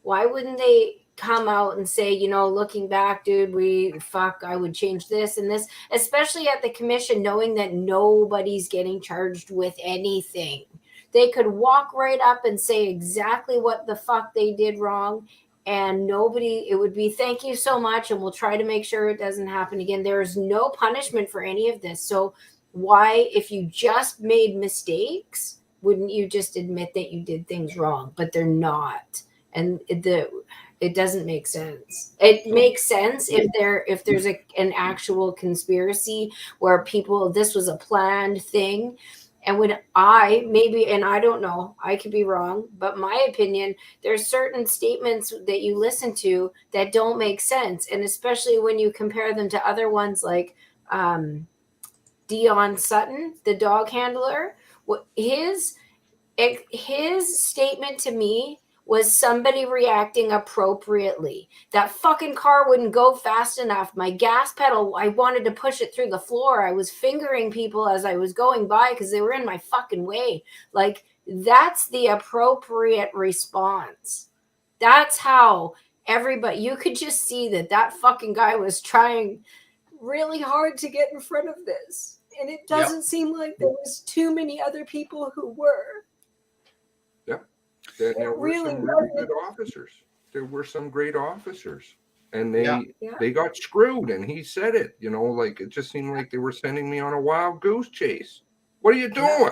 Why wouldn't they come out and say, looking back, dude, I would change this and this, especially at the commission, knowing that nobody's getting charged with anything. They could walk right up and say exactly what the fuck they did wrong, and it would be thank you so much, and we'll try to make sure it doesn't happen again. There is no punishment for any of this. So why, if you just made mistakes, wouldn't you just admit that you did things wrong? But they're not. And it doesn't make sense. It makes sense if there's an actual conspiracy where this was a planned thing. And when and I don't know, I could be wrong, but my opinion, there's certain statements that you listen to that don't make sense. And especially when you compare them to other ones like Dion Sutton, the dog handler, his statement to me was somebody reacting appropriately. That fucking car wouldn't go fast enough. My gas pedal, I wanted to push it through the floor. I was fingering people as I was going by because they were in my fucking way. Like, that's the appropriate response. That's how everybody, you could just see that fucking guy was trying really hard to get in front of this. And it doesn't seem like there was too many other people who were. There were some really good officers. There were some great officers, and they got screwed. And he said it. Like it just seemed like they were sending me on a wild goose chase. What are you doing?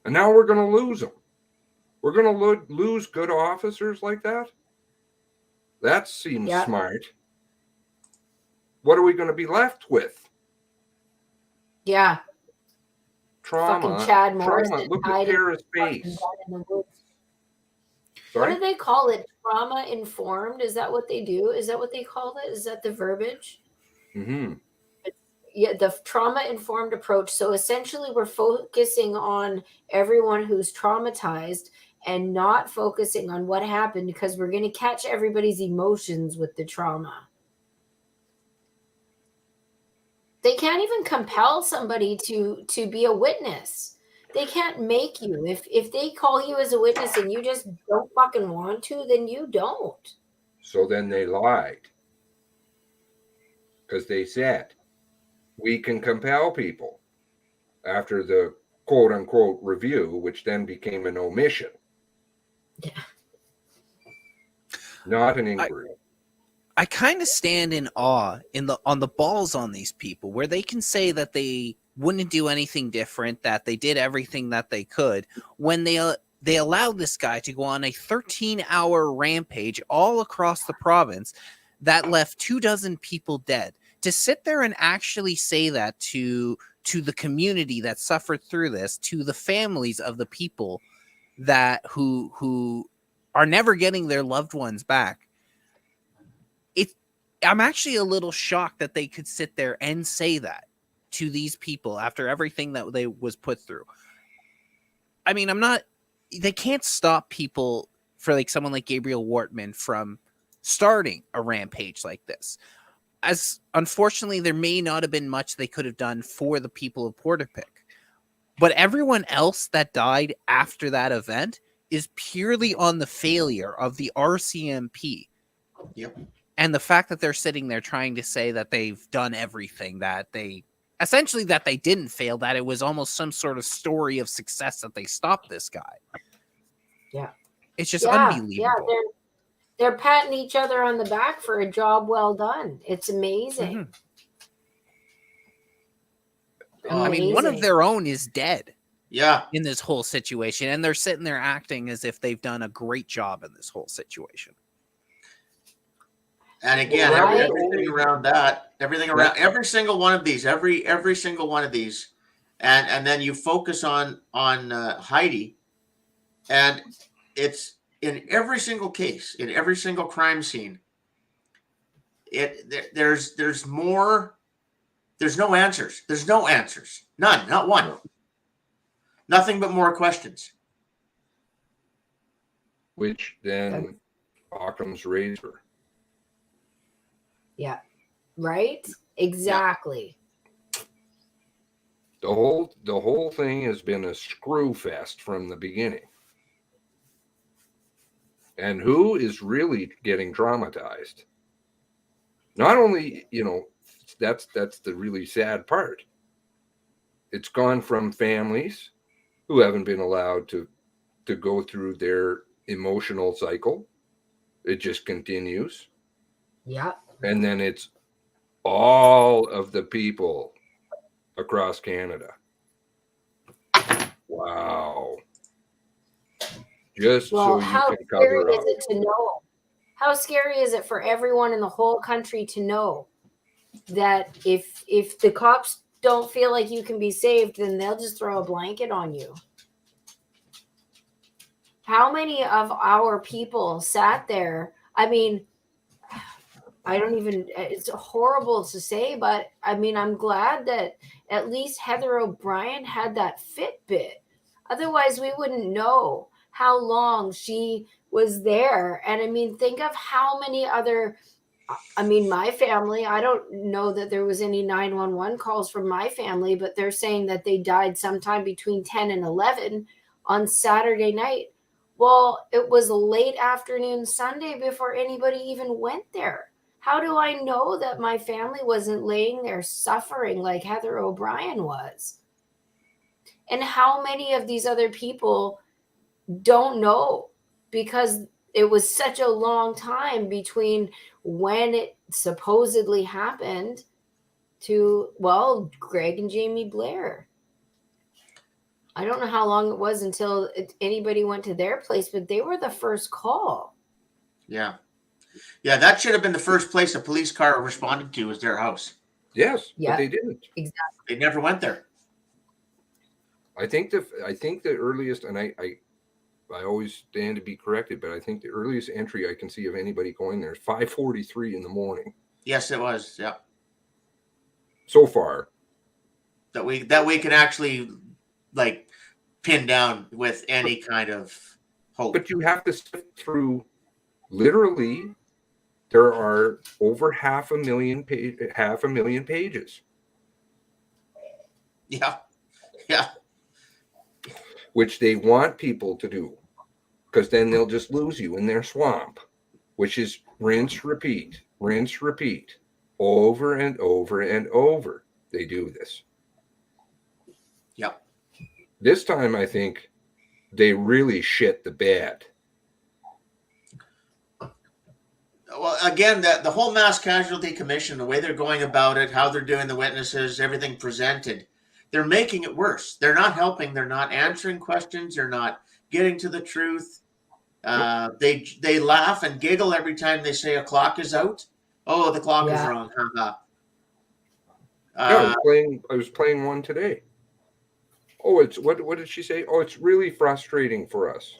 And now we're going to lose them. We're going to lose good officers like that. That seems smart. What are we going to be left with? Yeah. Trauma. Fucking Chad Morris. Look at Tara's face. What do they call it? Trauma informed? Is that what they do? Is that what they call it? Is that the verbiage? Mm-hmm. Yeah, the trauma informed approach. So essentially, we're focusing on everyone who's traumatized and not focusing on what happened because we're going to catch everybody's emotions with the trauma. They can't even compel somebody to be a witness. They can't make you. If they call you as a witness and you just don't fucking want to, then you don't. So then they lied. Because they said, we can compel people after the quote unquote review, which then became an omission. Yeah. Not an inquiry. I kind of stand in awe on the balls on these people where they can say that they wouldn't do anything different, that they did everything that they could when they allowed this guy to go on a 13-hour rampage all across the province that left 24 people dead. To sit there and actually say that to the community that suffered through this, to the families of the people that who are never getting their loved ones back. I'm actually a little shocked that they could sit there and say that to these people after everything that they was put through. I mean, they can't stop people for like someone like Gabriel Wortman from starting a rampage like this. As unfortunately, there may not have been much they could have done for the people of Portapique, but everyone else that died after that event is purely on the failure of the RCMP. Yep. And the fact that they're sitting there trying to say that they've done everything, that they didn't fail, that it was almost some sort of story of success that they stopped this guy. Yeah. It's just unbelievable. Yeah, They're patting each other on the back for a job well done. It's amazing. I mean, one of Amazing. their own is dead Yeah. in this whole situation, and they're sitting there acting as if they've done a great job in this whole situation. And again, Right. everything around that, everything around every single one of these, every single one of these, and then you focus on Heidi, and it's in every single case, in every single crime scene. There's more. There's no answers. There's no answers. None. Not one. Nothing but more questions. Which then Occam's razor. Yeah. Right? Exactly. The whole thing has been a screw fest from the beginning. And who is really getting traumatized? Not only, that's the really sad part. It's gone from families who haven't been allowed to go through their emotional cycle. It just continues. Yeah. And then it's all of the people across Canada. Wow. Just Well, so you how can scary cover is up. it to know? How scary is it for everyone in the whole country to know that if the cops don't feel like you can be saved, then they'll just throw a blanket on you? How many of our people sat there? I mean, I don't even, it's horrible to say, but I mean, I'm glad that at least Heather O'Brien had that Fitbit. Otherwise, we wouldn't know how long she was there. And I mean, think of how many other, I mean, my family, I don't know that there was any 911 calls from my family, but they're saying that they died sometime between 10 and 11 on Saturday night. Well, it was late afternoon Sunday before anybody even went there. How do I know that my family wasn't laying there suffering like Heather O'Brien was? And how many of these other people don't know, because it was such a long time between when it supposedly happened to, well, Greg and Jamie Blair. I don't know how long it was until anybody went to their place, but they were the first call. Yeah. Yeah, that should have been the first place a police car responded to, was their house. Yes, Yeah. but they didn't. Exactly. They never went there. I think the earliest, and I always stand to be corrected, but I think the earliest entry I can see of anybody going there is 5:43 in the morning. Yes, it was. Yeah. So far. That we can actually like pin down with any kind of hope. But you have to sift through, literally, there are over 500,000 pages. Yeah. Yeah. Which they want people to do, because then they'll just lose you in their swamp, which is rinse, repeat, over and over and over. They do this. Yep. This time, I think they really shit the bed. Well, again, the whole Mass Casualty Commission, the way they're going about it, how they're doing the witnesses, everything presented, they're making it worse. They're not helping. They're not answering questions. They're not getting to the truth. They laugh and giggle every time they say a clock is out. Oh, the clock is wrong. I was playing one today. Oh, it's what did she say? Oh, it's really frustrating for us.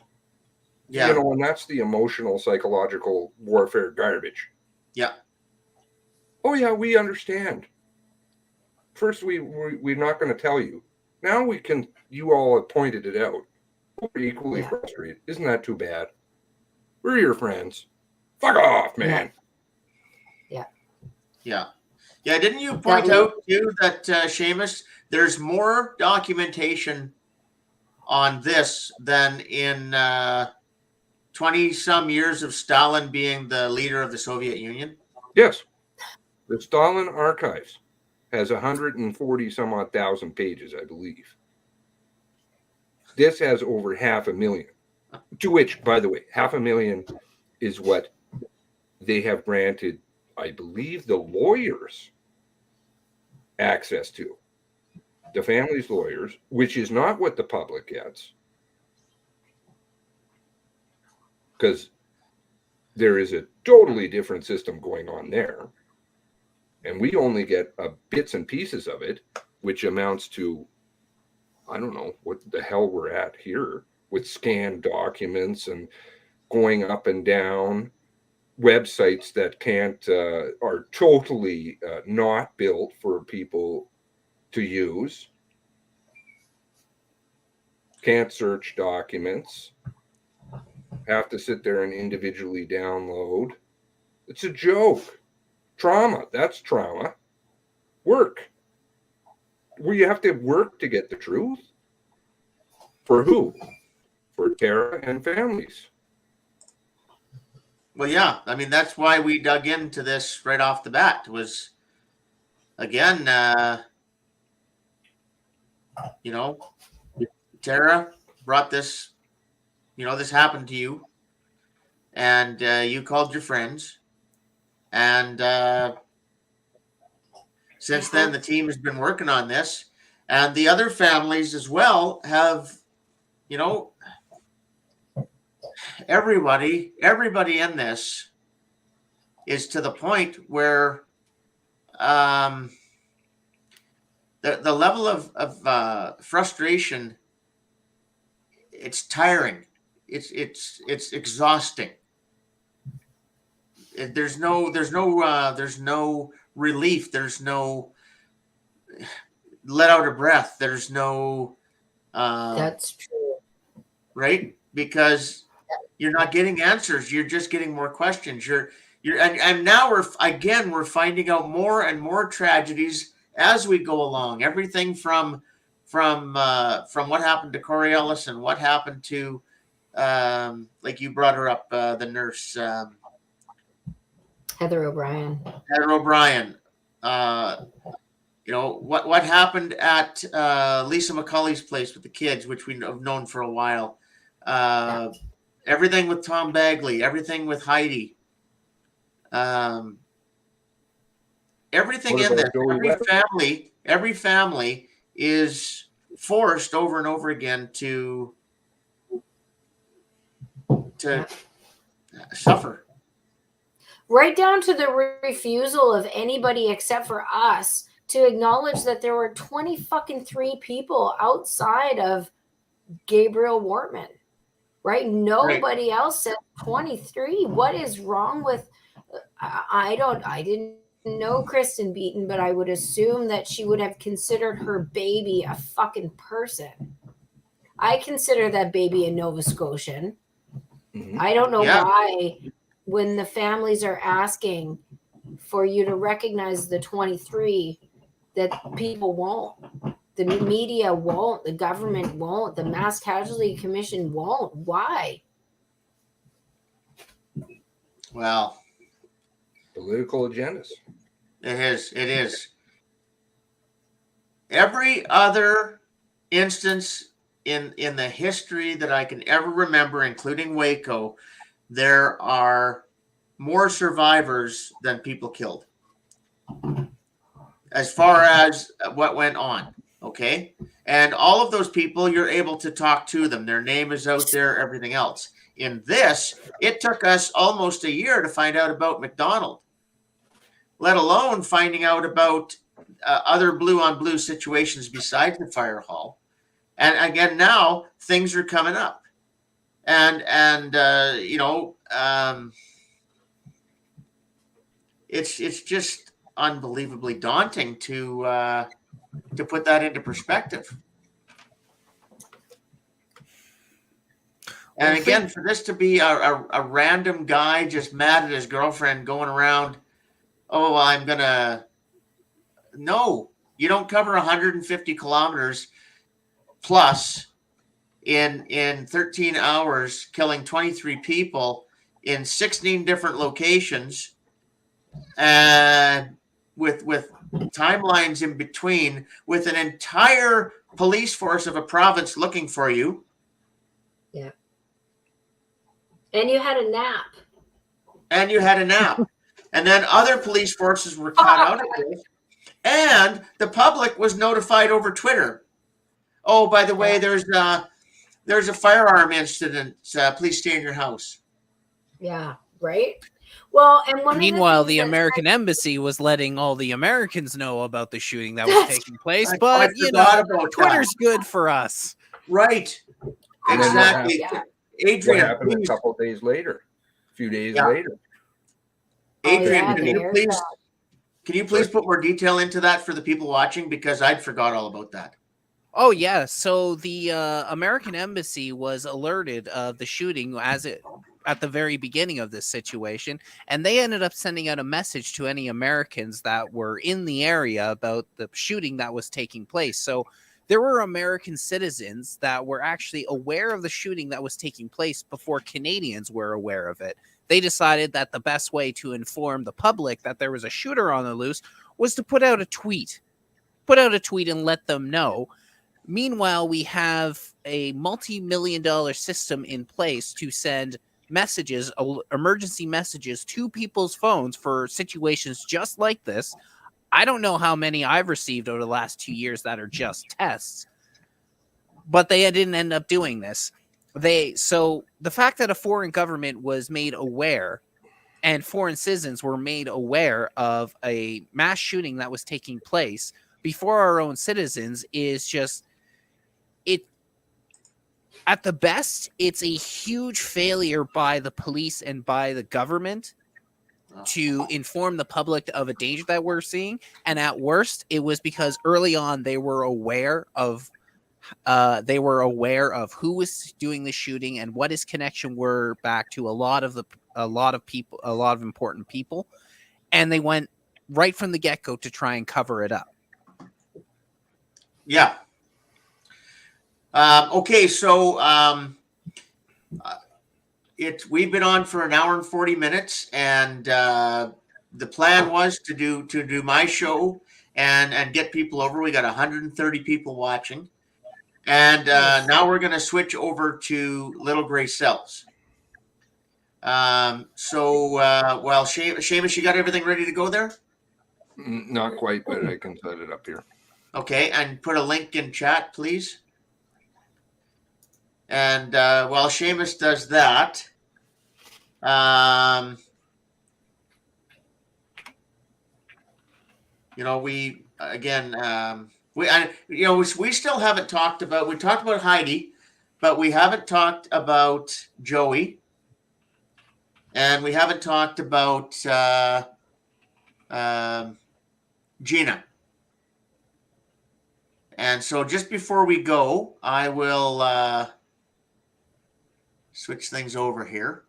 Yeah. And that's the emotional, psychological warfare garbage. Yeah. Oh yeah, we understand. First, we're not going to tell you. Now we can. You all have pointed it out. We're equally frustrated. Isn't that too bad? We're your friends. Fuck off, man. Yeah. Didn't you point out too that Seamus, there's more documentation on this than in 20 some years of Stalin being the leader of the Soviet Union? Yes. The Stalin Archives has 140 some odd thousand pages, I believe. This has over 500,000, to which, by the way, 500,000 is what they have granted, I believe, the lawyers access to, the family's lawyers, which is not what the public gets, because there is a totally different system going on there, and we only get bits and pieces of it, which amounts to, I don't know what the hell we're at here with scanned documents and going up and down websites that can't, are totally not built for people to use, can't search documents, have to sit there and individually download. It's a joke. Trauma, that's trauma. Work. Well, you have to work to get the truth. For who? For Tara and families. Well, yeah. I mean, that's why we dug into this right off the bat. Was, again, you know, Tara brought this, you know, this happened to you, and you called your friends, and since then the team has been working on this, and the other families as well have, you know, everybody in this is to the point where the level of frustration, it's tiring. It's exhausting. There's no relief. There's no let out a breath. There's no That's true. right? Because you're not getting answers. You're just getting more questions. And now we're finding out more and more tragedies as we go along. Everything from what happened to Corey Ellis and what happened to like you brought her up, the nurse, Heather O'Brien. You know, what happened at Lisa McCauley's place with the kids, which we have known for a while. Everything with Tom Bagley, everything with Heidi. Everything in this, every family is forced over and over again to suffer. Right down to the refusal of anybody except for us to acknowledge that there were 23 people outside of Gabriel Wortman. Right? Nobody else said 23. What is wrong with? I didn't know Kristen Beaton, but I would assume that she would have considered her baby a fucking person. I consider that baby a Nova Scotian. Mm-hmm. I don't know why, when the families are asking for you to recognize the 23, that people won't. The media won't. The government won't. The Mass Casualty Commission won't. Why? Well, political agendas. It is. Every other instance in the history that I can ever remember, including Waco, there are more survivors than people killed. As far as what went on. Okay. And all of those people, you're able to talk to them. Their name is out there, everything else. In this, it took us almost a year to find out about McDonald, let alone finding out about other blue on blue situations besides the fire hall. And again, now things are coming up. And you know, it's just unbelievably daunting to put that into perspective. And again, for this to be a random guy just mad at his girlfriend going around, no, you don't cover 150 kilometers plus in 13 hours, killing 23 people in 16 different locations, and with timelines in between, with an entire police force of a province looking for you. Yeah. And you had a nap. and you had a nap. And then other police forces were cut out of this. And the public was notified over Twitter. Oh, by the way, there's a firearm incident. Please stay in your house. Yeah, right. Well, and one Meanwhile, of the American embassy was letting all the Americans know about the shooting that was taking place. But you know, Twitter's good for us, right? And then Exactly. Yeah. Adrian, what happened a couple of days later, a few days later? Adrian, yeah, can you please put more detail into that for the people watching, because I'd forgot all about that. Oh yeah, so the American embassy was alerted of the shooting at the very beginning of this situation, and they ended up sending out a message to any Americans that were in the area about the shooting that was taking place. So there were American citizens that were actually aware of the shooting that was taking place before Canadians were aware of it. They decided that the best way to inform the public that there was a shooter on the loose was to put out a tweet and let them know. Meanwhile, we have a multi-million-dollar system in place to send messages, emergency messages to people's phones for situations just like this. I don't know how many I've received over the last 2 years that are just tests, but they didn't end up doing this. So the fact that a foreign government was made aware and foreign citizens were made aware of a mass shooting that was taking place before our own citizens is just, at the best, it's a huge failure by the police and by the government to inform the public of a danger that we're seeing. And at worst, it was because early on they were aware of who was doing the shooting and what his connection were back to a lot of important people, and they went right from the get-go to try and cover it up. Yeah. Okay, so we've been on for an hour and 40 minutes, and the plan was to do my show and get people over. We got 130 people watching, and now we're going to switch over to Little Gray Cells. Well, Seamus, you got everything ready to go there? Not quite, but I can set it up here. Okay, and put a link in chat, please. And while Seamus does that, we still haven't talked about. We talked about Heidi, but we haven't talked about Joey, and we haven't talked about Gina. And so, just before we go, I will switch things over here,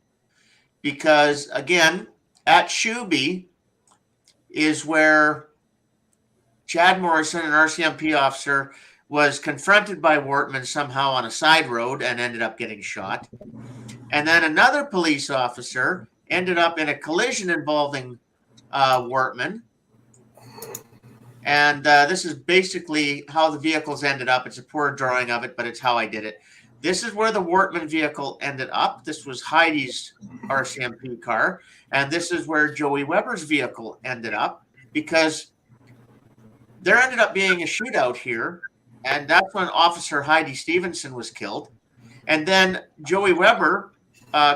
because again, at Shuby is where Chad Morrison, an RCMP officer, was confronted by Wortman somehow on a side road and ended up getting shot. And then another police officer ended up in a collision involving Wortman. And this is basically how the vehicles ended up. It's a poor drawing of it, but it's how I did it. This is where the Wortman vehicle ended up. This was Heidi's RCMP car. And this is where Joey Weber's vehicle ended up, because there ended up being a shootout here. And that's when Officer Heidi Stevenson was killed. And then Joey Weber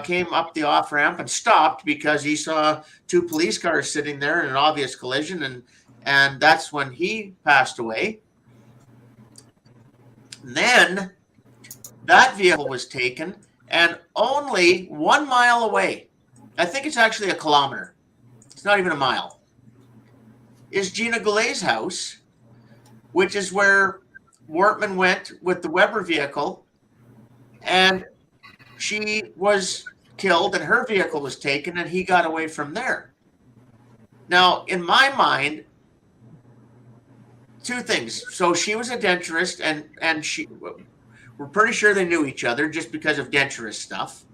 came up the off-ramp and stopped because he saw two police cars sitting there in an obvious collision. And that's when he passed away. And then that vehicle was taken, and only 1 mile away, I think it's actually a kilometer, it's not even a mile, is Gina Goulet's house, which is where Wortman went with the Weber vehicle, and she was killed and her vehicle was taken and he got away from there. Now, in my mind, two things. So she was a denturist, and we're pretty sure they knew each other just because of denturist stuff.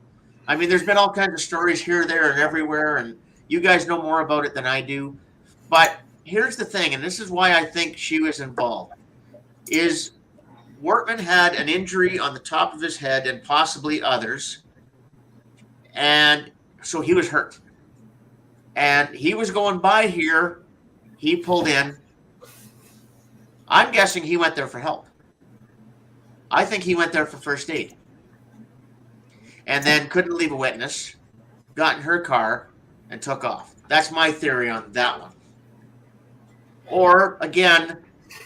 I mean, there's been all kinds of stories here, there, and everywhere, and you guys know more about it than I do. But here's the thing, and this is why I think she was involved, is Wortman had an injury on the top of his head and possibly others, and so he was hurt. And he was going by here. He pulled in. I'm guessing he went there for help. I think he went there for first aid. And then couldn't leave a witness, got in her car, and took off. That's my theory on that one. Or, again,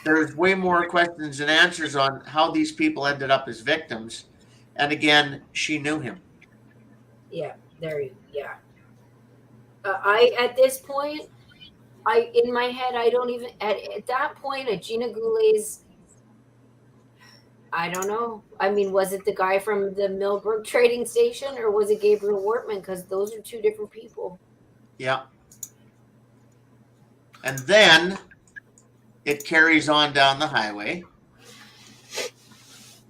there's way more questions than answers on how these people ended up as victims. And again, she knew him. Yeah, yeah. At this point, in my head, I don't even, at that point, at Gina Goulet's, I don't know. I mean, was it the guy from the Millbrook trading station or was it Gabriel Wortman? Because those are two different people. Yeah. And then it carries on down the highway.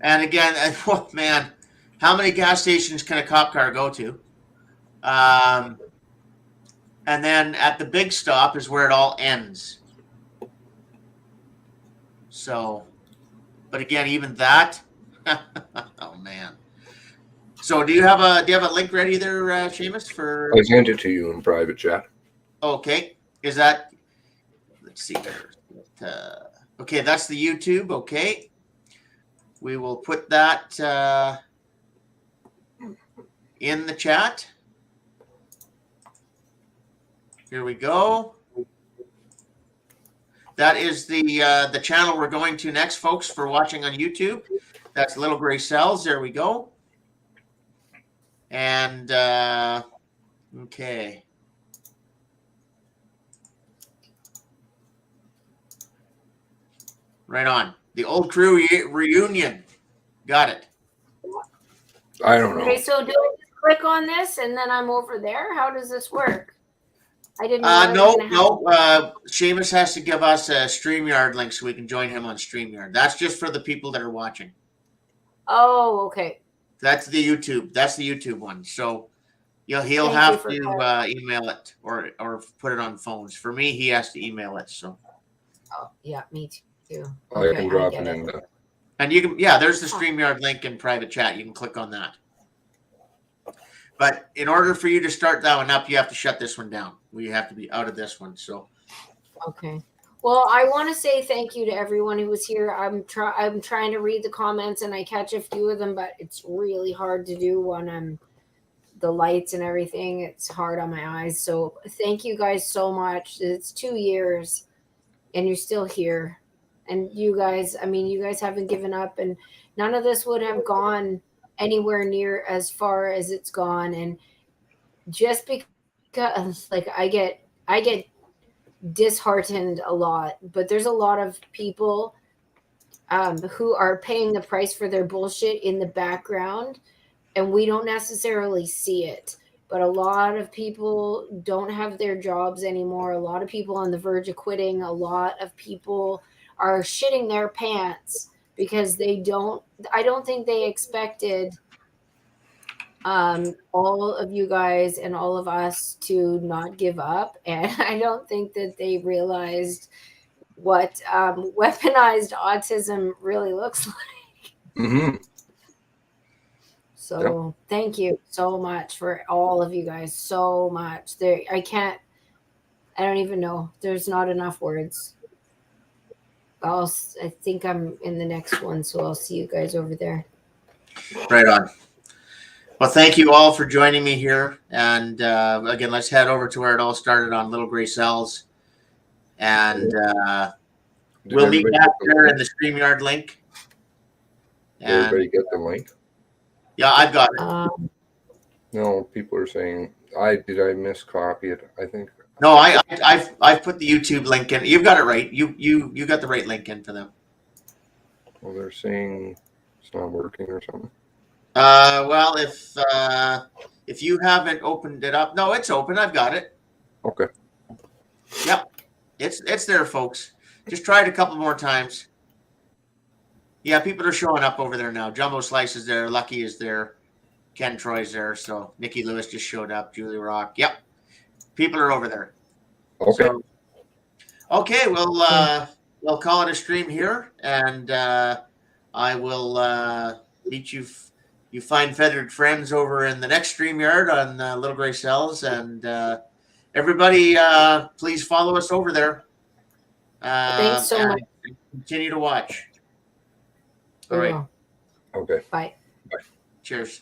And again, oh man, how many gas stations can a cop car go to? And then at the big stop is where it all ends. So, but again, even that, oh man. So do you have a link ready there, Seamus, for? I sent it to you in private chat. Okay. Is that, let's see there. Okay, that's the YouTube. Okay. We will put that in the chat. Here we go. That is the channel we're going to next, folks, for watching on YouTube. That's Little Gray Cells. There we go. And okay. Right on. The old crew reunion. Got it. I don't know. Okay, so do I just click on this and then I'm over there? How does this work? I didn't know. No. Seamus has to give us a StreamYard link so we can join him on StreamYard. That's just for the people that are watching. Oh, okay. That's the YouTube. That's the YouTube one. So he'll have to email it or put it on phones. For me, he has to email it. So. Oh, yeah, me too. I can drop it in there. And you can, there's the StreamYard link in private chat. You can click on that. But in order for you to start that one up, you have to shut this one down. We have to be out of this one. So. Okay. Well, I want to say thank you to everyone who was here. I'm trying to read the comments and I catch a few of them, but it's really hard to do when the lights and everything. It's hard on my eyes. So thank you guys so much. It's 2 years and you're still here. And you guys haven't given up and none of this would have gone anywhere near as far as it's gone. And just because I get disheartened a lot, but there's a lot of people who are paying the price for their bullshit in the background and we don't necessarily see it. But a lot of people don't have their jobs anymore. A lot of people on the verge of quitting. A lot of people are shitting their pants because I don't think they expected all of you guys and all of us to not give up. And I don't think that they realized what weaponized autism really looks like. Mm-hmm. So Thank you so much for all of you guys. So much. I don't even know. There's not enough words. I think I'm in the next one, so I'll see you guys over there. Right on. Well, thank you all for joining me here. And again, let's head over to where it all started on Little Gray Cells. And we'll meet back there in the StreamYard link. Did everybody get the link? Yeah, I've got it. No, people are saying, did I miscopy it? I think. No, I've put the YouTube link in. You've got it right. You got the right link in for them. Well, they're saying it's not working or something. Well, if you haven't opened it up, no, it's open. I've got it. Okay. Yep, it's there, folks. Just try it a couple more times. Yeah, people are showing up over there now. Jumbo Slice is there. Lucky is there. Ken Troy's there. So Nikki Lewis just showed up. Julie Rock. Yep. People are over there. Okay. So, okay, we'll call it a stream here, and I will meet you fine feathered friends over in the next StreamYard on Little Gray Cells, and everybody, please follow us over there. Thanks so and much. Continue to watch. We All right. will. Okay. Bye. Cheers.